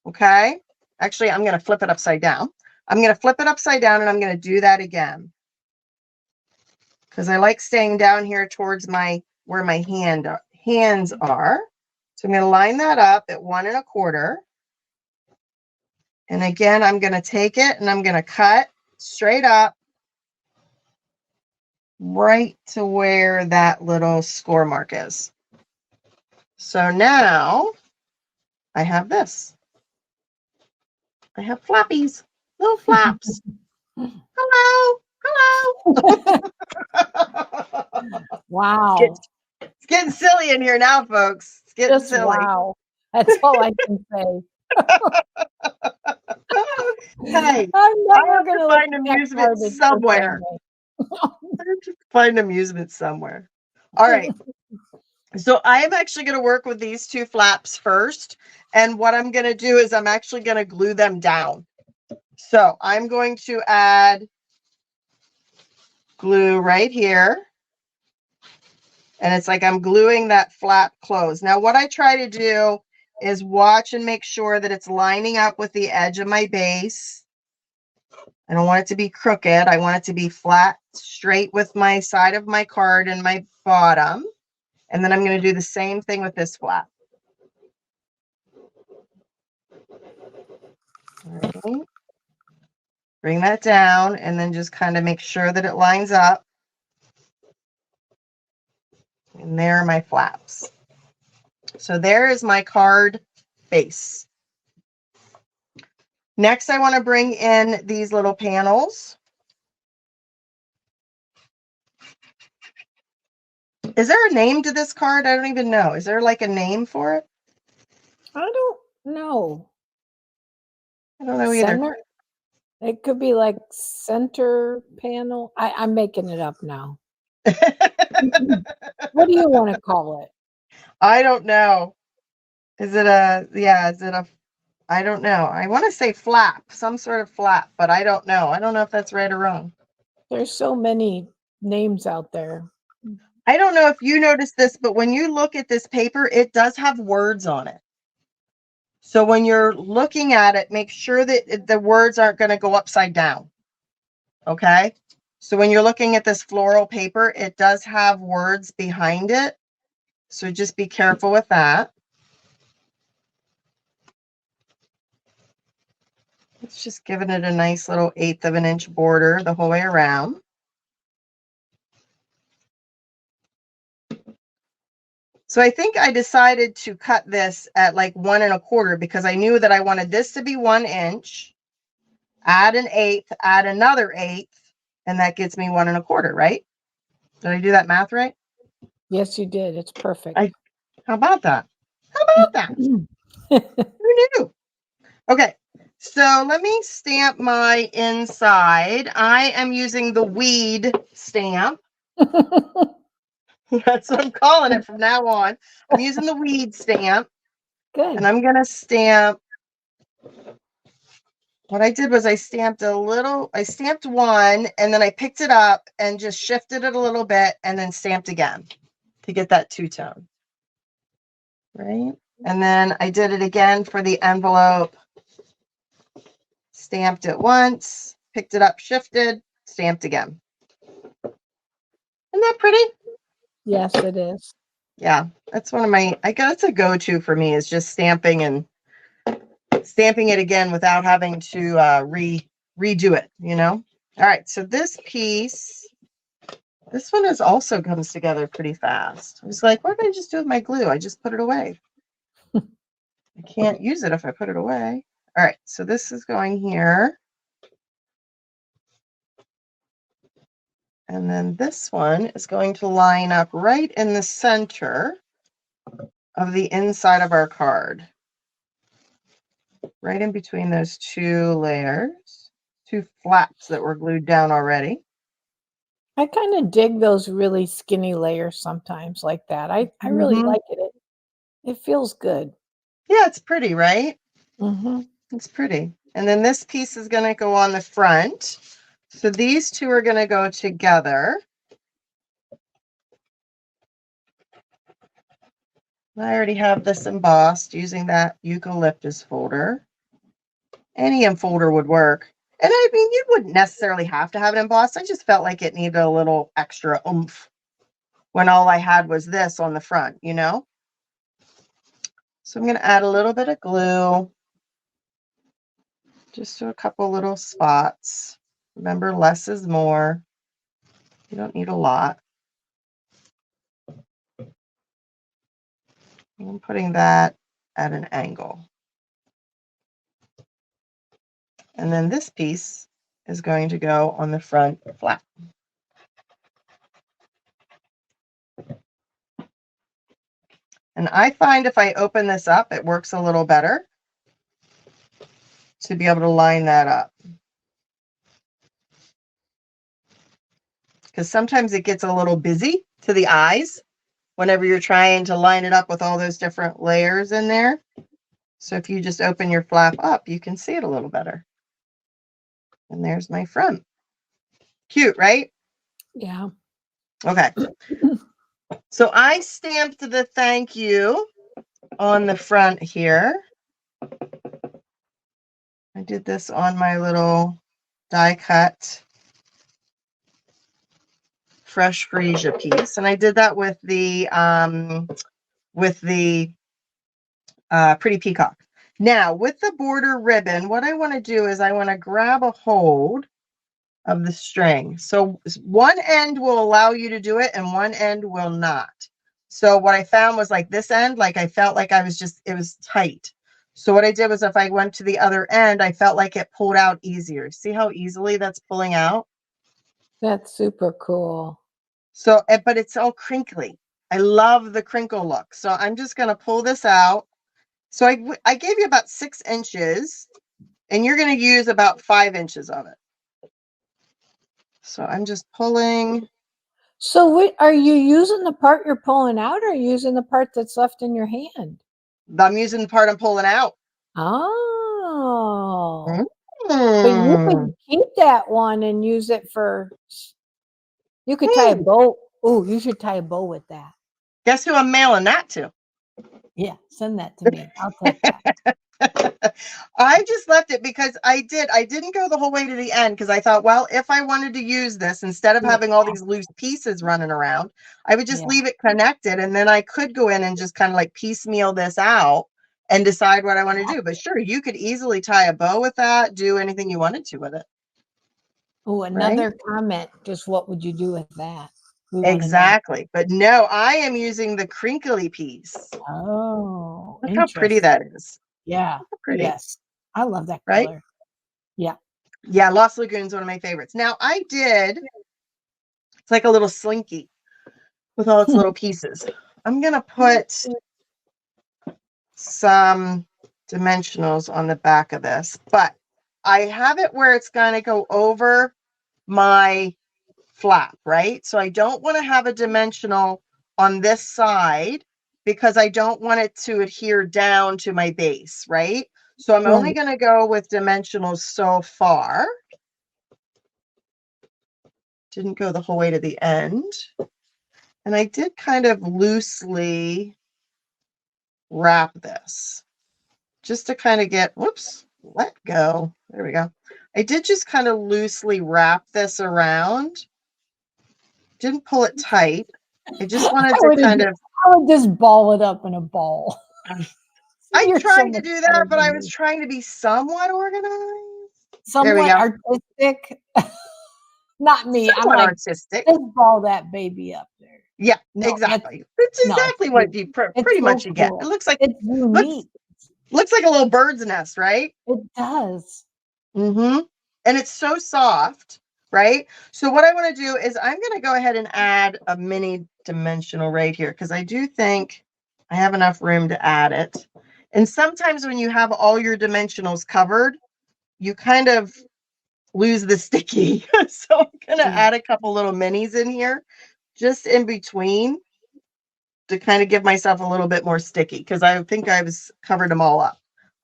Okay. Actually, I'm going to flip it upside down. I'm going to flip it upside down and I'm going to do that again. Because I like staying down here towards my, where my hands are. So I'm going to line that up at 1 1/4. And again, I'm going to take it and I'm going to cut straight up right to where that little score mark is. So now I have this. I have flappies, little flaps. Hello, hello. Wow. It's getting silly in here now, folks. It's getting Just silly. wow. That's all I can say. Hey, I'm I never have going to to find amusement somewhere. I have to find amusement somewhere. All right. So I am actually going to work with these 2 flaps first. And what I'm going to do is I'm actually going to glue them down. So I'm going to add glue right here. And it's like I'm gluing that flap closed. Now, what I try to do is watch and make sure that it's lining up with the edge of my base. I don't want it to be crooked. I want it to be flat, straight with my side of my card and my bottom. And then I'm going to do the same thing with this flap. All right. Bring that down and then just kind of make sure that it lines up. And there are my flaps. So there is my card base. Next, I want to bring in these little panels. Is there a name to this card? I don't even know. Is there like a name for it? I don't know. I don't know either. Center? It could be like center panel. I'm making it up now. What do you want to call it? I don't know. Is it a, yeah, is it a, I don't know. I want to say flap, some sort of flap, but I don't know. I don't know if that's right or wrong. There's so many names out there. I don't know if you noticed this, but when you look at this paper, it does have words on it. So when you're looking at it, make sure that the words aren't going to go upside down. Okay. So when you're looking at this floral paper, it does have words behind it. So just be careful with that. It's just giving it a nice little 1/8 of an inch border the whole way around. So I think I decided to cut this at like 1 1/4 because I knew that I wanted this to be 1 inch, add an 1/8, add another 1/8, and that gets me 1 1/4, right? Did I do that math right? Yes, you did. It's perfect. How about that? How about that? Who knew? Okay, so let me stamp my inside. I am using the weed stamp. That's what I'm calling it from now on. I'm using the weed stamp. Good. And I'm going to stamp. What I did was I stamped one, and then I picked it up and just shifted it a little bit and then stamped again to get that two-tone. Right? And then I did it again for the envelope. Stamped it once, picked it up, shifted, stamped again. Isn't that pretty? Yes, it is. Yeah, that's one of my, I guess it's a go-to for me, is just stamping it again without having to redo it, you know? All right, so this piece, this one is also comes together pretty fast. I was like, what did I just do with my glue? I just put it away. I can't use it if I put it away. All right, so this is going here. And then this one is going to line up right in the center of the inside of our card. Right in between those two layers, two flaps that were glued down already. I kind of dig those really skinny layers sometimes like that. I really like it. It feels good. Yeah, it's pretty, right? Mm-hmm. It's pretty. And then this piece is going to go on the front. So these two are going to go together. I already have this embossed using that eucalyptus folder. Any folder would work. And I mean, you wouldn't necessarily have to have it embossed. I just felt like it needed a little extra oomph when all I had was this on the front, you know? So I'm going to add a little bit of glue just to a couple little spots. Remember, less is more. You don't need a lot. I'm putting that at an angle. And then this piece is going to go on the front flap. And I find if I open this up, it works a little better to be able to line that up. Because sometimes it gets a little busy to the eyes whenever you're trying to line it up with all those different layers in there. So if you just open your flap up, you can see it a little better. And there's my front. Cute, right? Yeah. Okay. So I stamped the thank you on the front here. I did this on my little die cut fresh freesia piece, and I did that with the pretty peacock. Now with the border ribbon, what I want to do is I want to grab a hold of the string. So one end will allow you to do it and one end will not. So what I found was like this end, like I felt like it was tight. So what I did was if I went to the other end, I felt like it pulled out easier. See how easily that's pulling out? That's super cool. So, but it's all crinkly. I love the crinkle look. So I'm just going to pull this out. So I gave you about 6 inches and you're going to use about 5 inches of it. So I'm just pulling. So what are you using the part you're pulling out or are you using the part that's left in your hand? I'm using the part I'm pulling out. Oh. But you Mm. could keep that one and use it for you could tie a Hmm. bow. Oh, you should tie a bow with that. Guess who I'm mailing that to? Yeah, send that to me. I'll take that. I just left it because I didn't go the whole way to the end because I thought, well, if I wanted to use this, instead of Do it having all these fast. loose pieces running around, I would just Yeah. leave it connected and then I could go in and just kind of like piecemeal this out and decide what I want to do. But sure, you could easily tie a bow with that, do anything you wanted to with it, Oh, right? another comment. Just what would you do with that? We want to know. Exactly. But no, I am using the crinkly piece. Oh, Look how pretty interesting. that is. Yeah. Pretty, Yes. I love that right? color. Yeah. Yeah, Lost Lagoon's one of my favorites. Now I did, it's like a little slinky with all its little pieces. I'm going to put some dimensionals on the back of this, but I have it where it's going to go over my flap, right? So I don't want to have a dimensional on this side because I don't want it to adhere down to my base, right? So I'm only Right. going to go with dimensionals so far. Didn't go the whole way to the end. And I did kind of loosely wrap this just to kind of get, whoops, let go. There we go. I did just kind of loosely wrap this around. Didn't pull it tight. I just wanted to kind of, I would just ball it up in a ball. I You're so tried to much do better that, but I than was me. trying to be somewhat organized. There we Somewhat go. artistic. Not me. I'm Somewhat like, artistic. just ball that baby up there. Yeah, No, that's exactly. It's no, it's exactly what cute. you It's pretty so much you get. It cool. It's looks unique. looks like a little bird's nest, right? It does. Mm-hmm. And it's so soft, right? So what I want to do is I'm going to go ahead and add a mini dimensional right here because I do think I have enough room to add it. And sometimes when you have all your dimensionals covered, you kind of lose the sticky. So I'm going to Yeah. add a couple little minis in here just in between to kind of give myself a little bit more sticky because I think I've covered them all up.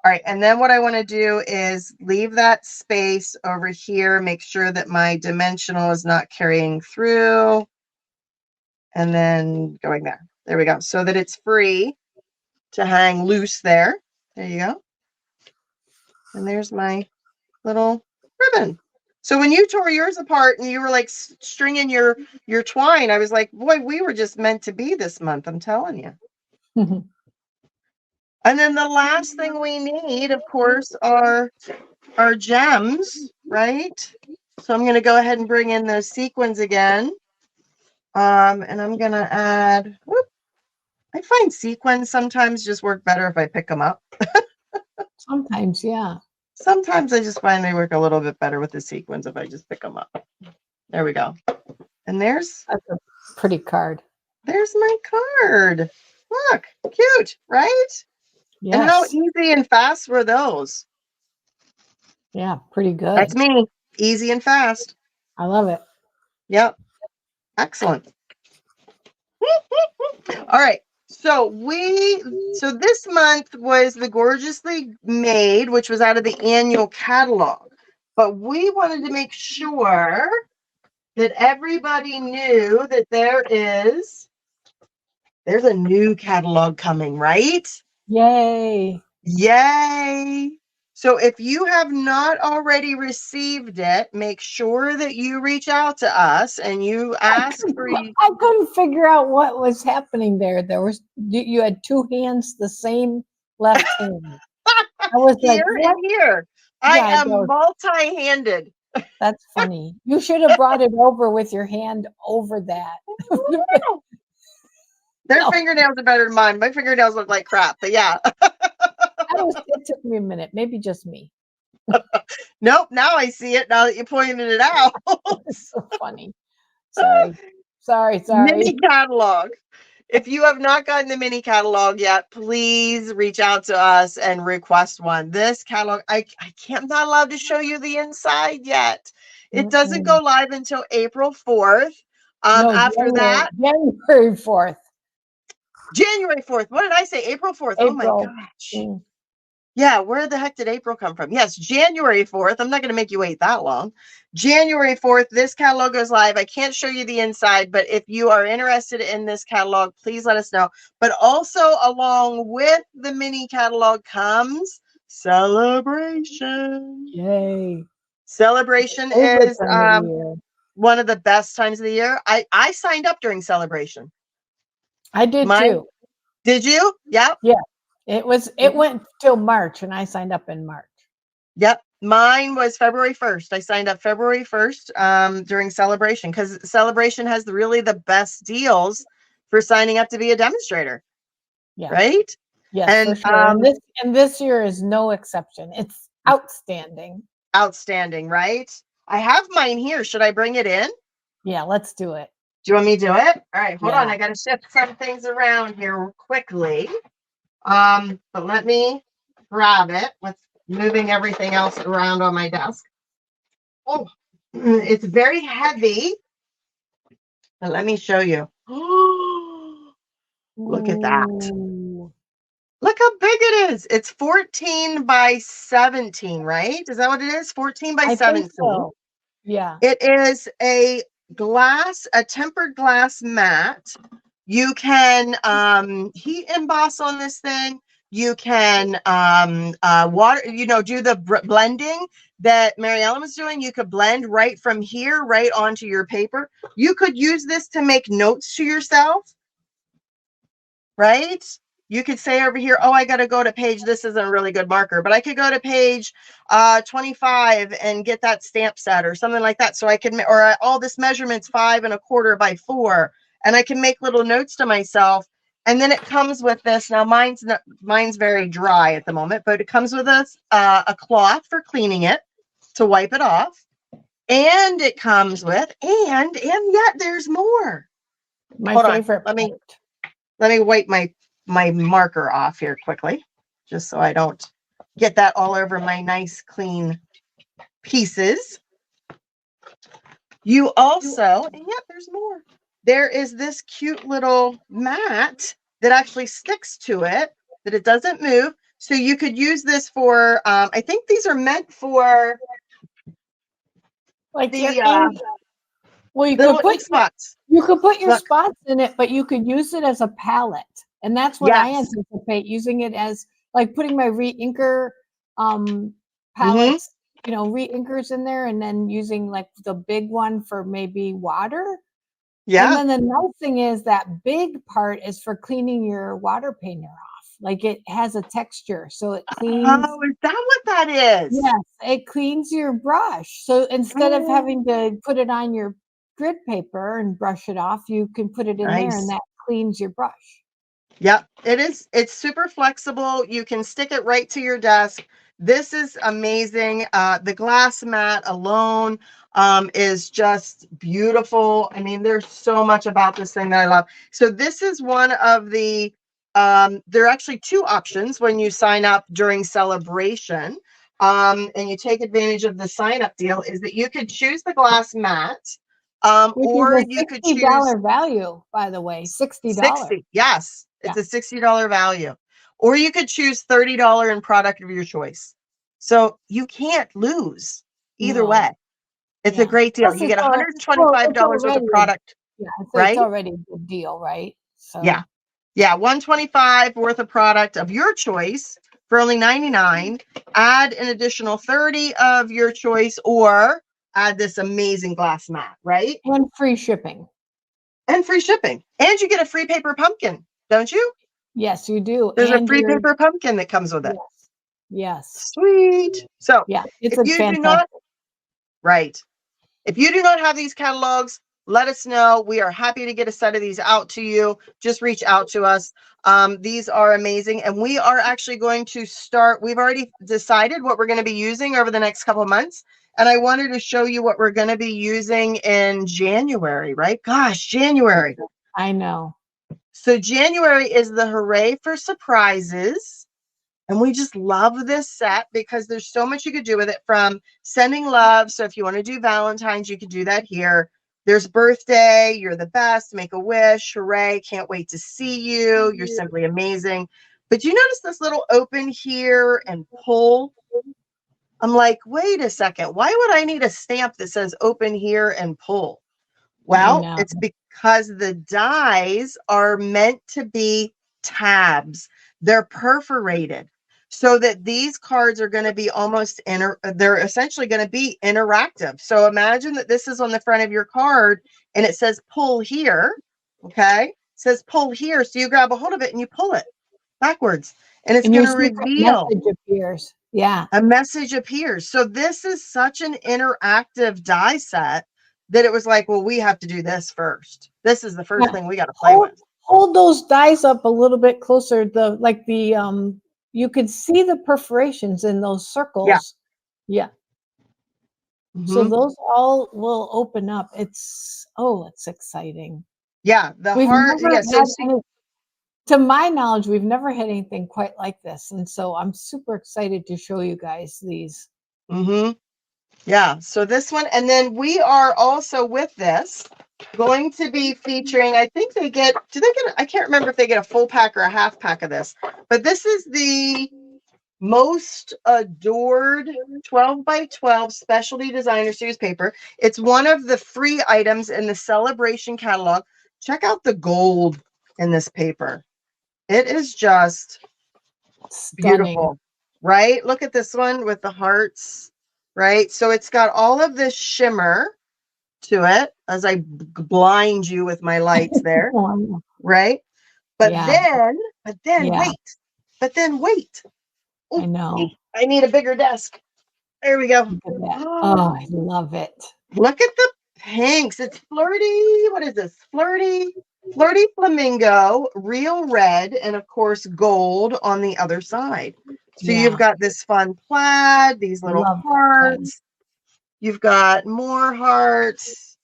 All right, and then what I want to do is leave that space over here, make sure that my dimensional is not carrying through, and then going there. There we go, so that it's free to hang loose there. There you go. And there's my little ribbon. So when you tore yours apart and you were like stringing your twine, I was like, boy, we were just meant to be this month, I'm telling you. And then the last thing we need, of course, are our gems, right? So I'm going to go ahead and bring in those sequins again. And I'm going to add, whoop, I find sequins sometimes just work better if I pick them up. Sometimes, yeah. Sometimes I just find they work a little bit better with the sequins if I just pick them up. There we go. And That's a pretty card. there's my card. Look, cute, right? And how Yes. easy and fast were those? Yeah, pretty That's good. me. Easy and fast. I love it. Yep. Excellent. All right. So this month was the Gorgeously Made, which was out of the annual catalog. But we wanted to make sure that everybody knew that there's a new catalog coming, right? Yay. Yay. So if you have not already received it, make sure that you reach out to us and you ask for I couldn't figure out what was happening there. There was you had two hands, the same left hand. I was like, here and what? here. I Yeah, am multi-handed. that's funny. You should have brought it over with your hand over that. Their No, fingernails are better than mine. My fingernails look like crap, but yeah. it took me a minute, maybe just me. Nope, now I see it now that you pointed it out. It's so funny. Sorry. Mini catalog. If you have not gotten the mini catalog yet, please reach out to us and request one. This catalog, I can't, I'm not allowed to show you the inside yet. It doesn't go live until April 4th. No, After that, January 4th. January 4th. What did I say? April 4th. Oh my April. gosh. Mm. Yeah, where the heck did April come from? Yes, January 4th. I'm not going to make you wait that long. January 4th, this catalog goes live. I can't show you the inside, but if you are interested in this catalog, please let us know. But also along with the mini catalog comes Celebration. Yay. Celebration Favorite is time of the year. one of the best times of the year. I signed up during Celebration. I did too. Did you? Yep. Yeah. It went till March and I signed up in March. Yep. Mine was February 1st. I signed up February 1st during Celebration because Celebration has really the best deals for signing up to be a demonstrator. Yeah. Right? Yes, And for sure. And this year is no exception. It's outstanding. Outstanding, right? I have mine here. Should I bring it in? Yeah, let's do it. Do you want me to do it? All right, hold on. Yeah. I got to shift some things around here quickly. But let me grab it with moving everything else around on my desk. Oh, it's very heavy. But let me show you. Look at that. Ooh. Look how big it is. It's 14 by 17, right? Is that what it is? 14 by I 17. think so. Yeah. It is a tempered glass mat. You can heat emboss on this thing. You can water, do the blending that Mary Ellen was doing. You could blend right from here, right onto your paper. You could use this to make notes to yourself, right? You could say over here, oh, I got to go to page, this isn't a really good marker, but I could go to page 25 and get that stamp set or something like that. So I can, or all this measurement's 5 1/4 by 4, and I can make little notes to myself. And then it comes with this. Now mine's very dry at the moment, but it comes with a cloth for cleaning it to wipe it off. And it comes with, and yet there's more. My Hold favorite on. part. Let me wipe my marker off here quickly, just so I don't get that all over my nice clean pieces. You also, and yet there's more. There is this cute little mat that actually sticks to it, that it doesn't move. So you could use this for, I think these are meant for Like the well, little ink spots. you could put your Look. spots in it, but you could use it as a palette. And that's what I Yes. anticipate using it as, like putting my re-inker palettes, re-inkers in there, and then using like the big one for maybe water. Yeah. And then the nice thing is that big part is for cleaning your water painter off. Like it has a texture, so it cleans. Oh, is that what that is? Yes, it cleans your brush. So instead of having to put it on your grid paper and brush it off, you can put it in there and that cleans your brush. Yep, it is. It's super flexible. You can stick it right to your desk. This is amazing. The glass mat alone is just beautiful. I mean, there's so much about this thing that I love. So this is one of the, there are actually 2 options when you sign up during Celebration. And you take advantage of the sign up deal, is that you could choose the glass mat. Or you could choose $60 value, by the way, $60. 60. Yes, it's a $60 value. Or you could choose $30 in product of your choice. So you can't lose either way. It's a great deal. You get $125 worth of product. Yeah, right? It's already a good deal, right? So yeah. $125 worth of product of your choice for only $99. Add an additional 30 of your choice, or add this amazing glass mat, right? And free shipping. And free shipping. And you get a free paper pumpkin, don't you? Yes, you do. There's a free paper pumpkin that comes with it. Yes. Sweet. So yeah, it's if you fantastic. do not, right. If you do not have these catalogs, let us know. We are happy to get a set of these out to you. Just reach out to us. These are amazing. And we are actually going to start, we've already decided what we're going to be using over the next couple of months. And I wanted to show you what we're going to be using in January, right? Gosh, January. I know. So January is the Hooray for Surprises. And we just love this set because there's so much you could do with it, from sending love. So if you want to do Valentine's, you could do that here. There's birthday, you're the best, make a wish, hooray, can't wait to see you, you're simply amazing. But you notice this little open here and pull? I'm like, wait a second, why would I need a stamp that says open here and pull? Well, it's because the dies are meant to be tabs. They're perforated so that these cards are going to be they're essentially going to be interactive. So imagine that this is on the front of your card and it says pull here. Okay. It says pull here. So you grab a hold of it and you pull it backwards and it's going to reveal. Message appears. Yeah. A message appears. So this is such an interactive die set that it was like, well, we have to do this first. This is the first thing we got to play with. Hold those dies up a little bit closer. You could see the perforations in those circles. Yeah. So those all will open up. It's exciting. Yeah. To my knowledge, we've never had anything quite like this. And so I'm super excited to show you guys these. Yeah. So this one, and then we are also with this going to be featuring, I think I can't remember if they get a full pack or a half pack of this, but this is the Most Adored 12 by 12 Specialty Designer Series paper. It's one of the free items in the Celebration catalog. Check out the gold in this paper. It is just beautiful, right? Look at this one with the hearts, right? So it's got all of this shimmer to it as I blind you with my lights there, right? But then wait. Ooh, I know. I need a bigger desk. There we go. Oh, I love it. Look at the pinks. It's flirty. What is this? Flirty flamingo, real red, and of course gold on the other side. So you've got this fun plaid, these little hearts. You've got more hearts.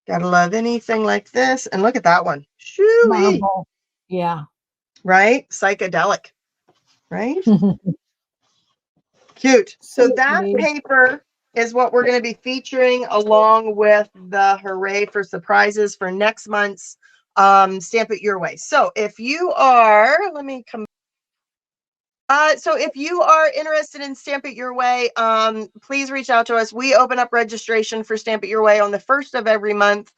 Gotta love anything like this. And look at that one. Shoo-wee. Yeah. Right? Psychedelic. Right? Cute. So that paper is what we're going to be featuring along with the Hooray for Surprises for next month's Stamp It Your Way. So if you are, if you are interested in Stamp It Your Way, please reach out to us. We open up registration for Stamp It Your Way on the 1st of every month.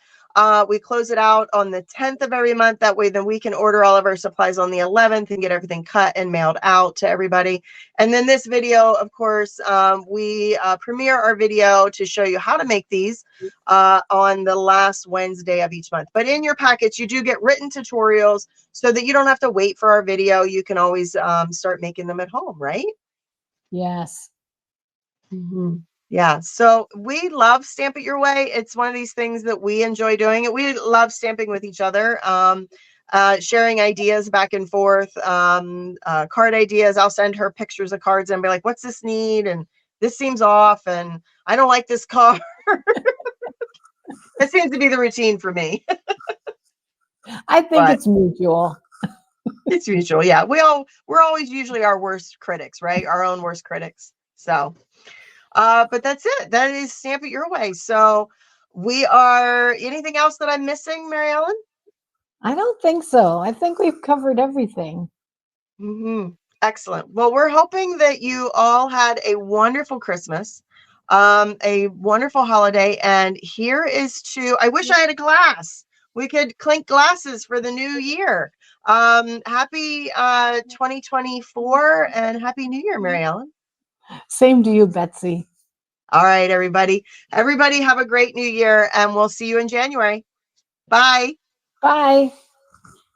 We close it out on the 10th of every month. That way, then we can order all of our supplies on the 11th and get everything cut and mailed out to everybody. And then this video, of course, we premiere our video to show you how to make these on the last Wednesday of each month. But in your packets, you do get written tutorials so that you don't have to wait for our video. You can always start making them at home, right? Yes. Yeah, so we love Stamp It Your Way. It's one of these things that we enjoy doing. We love stamping with each other, sharing ideas back and forth, card ideas. I'll send her pictures of cards and be like, what's this need? And this seems off, and I don't like this card. That seems to be the routine for me. I think it's mutual. It's mutual, yeah. We're always usually our worst critics, right? Our own worst critics. So but that's it. That is Stamp It Your Way. So anything else that I'm missing, Mary Ellen? I don't think so. I think we've covered everything. Excellent. Well, we're hoping that you all had a wonderful Christmas, a wonderful holiday. And here is I wish I had a glass. We could clink glasses for the new year. Happy 2024 and Happy New Year, Mary Ellen. Same to you, Betsy. All right, everybody. Everybody have a great new year, and we'll see you in January. Bye. Bye.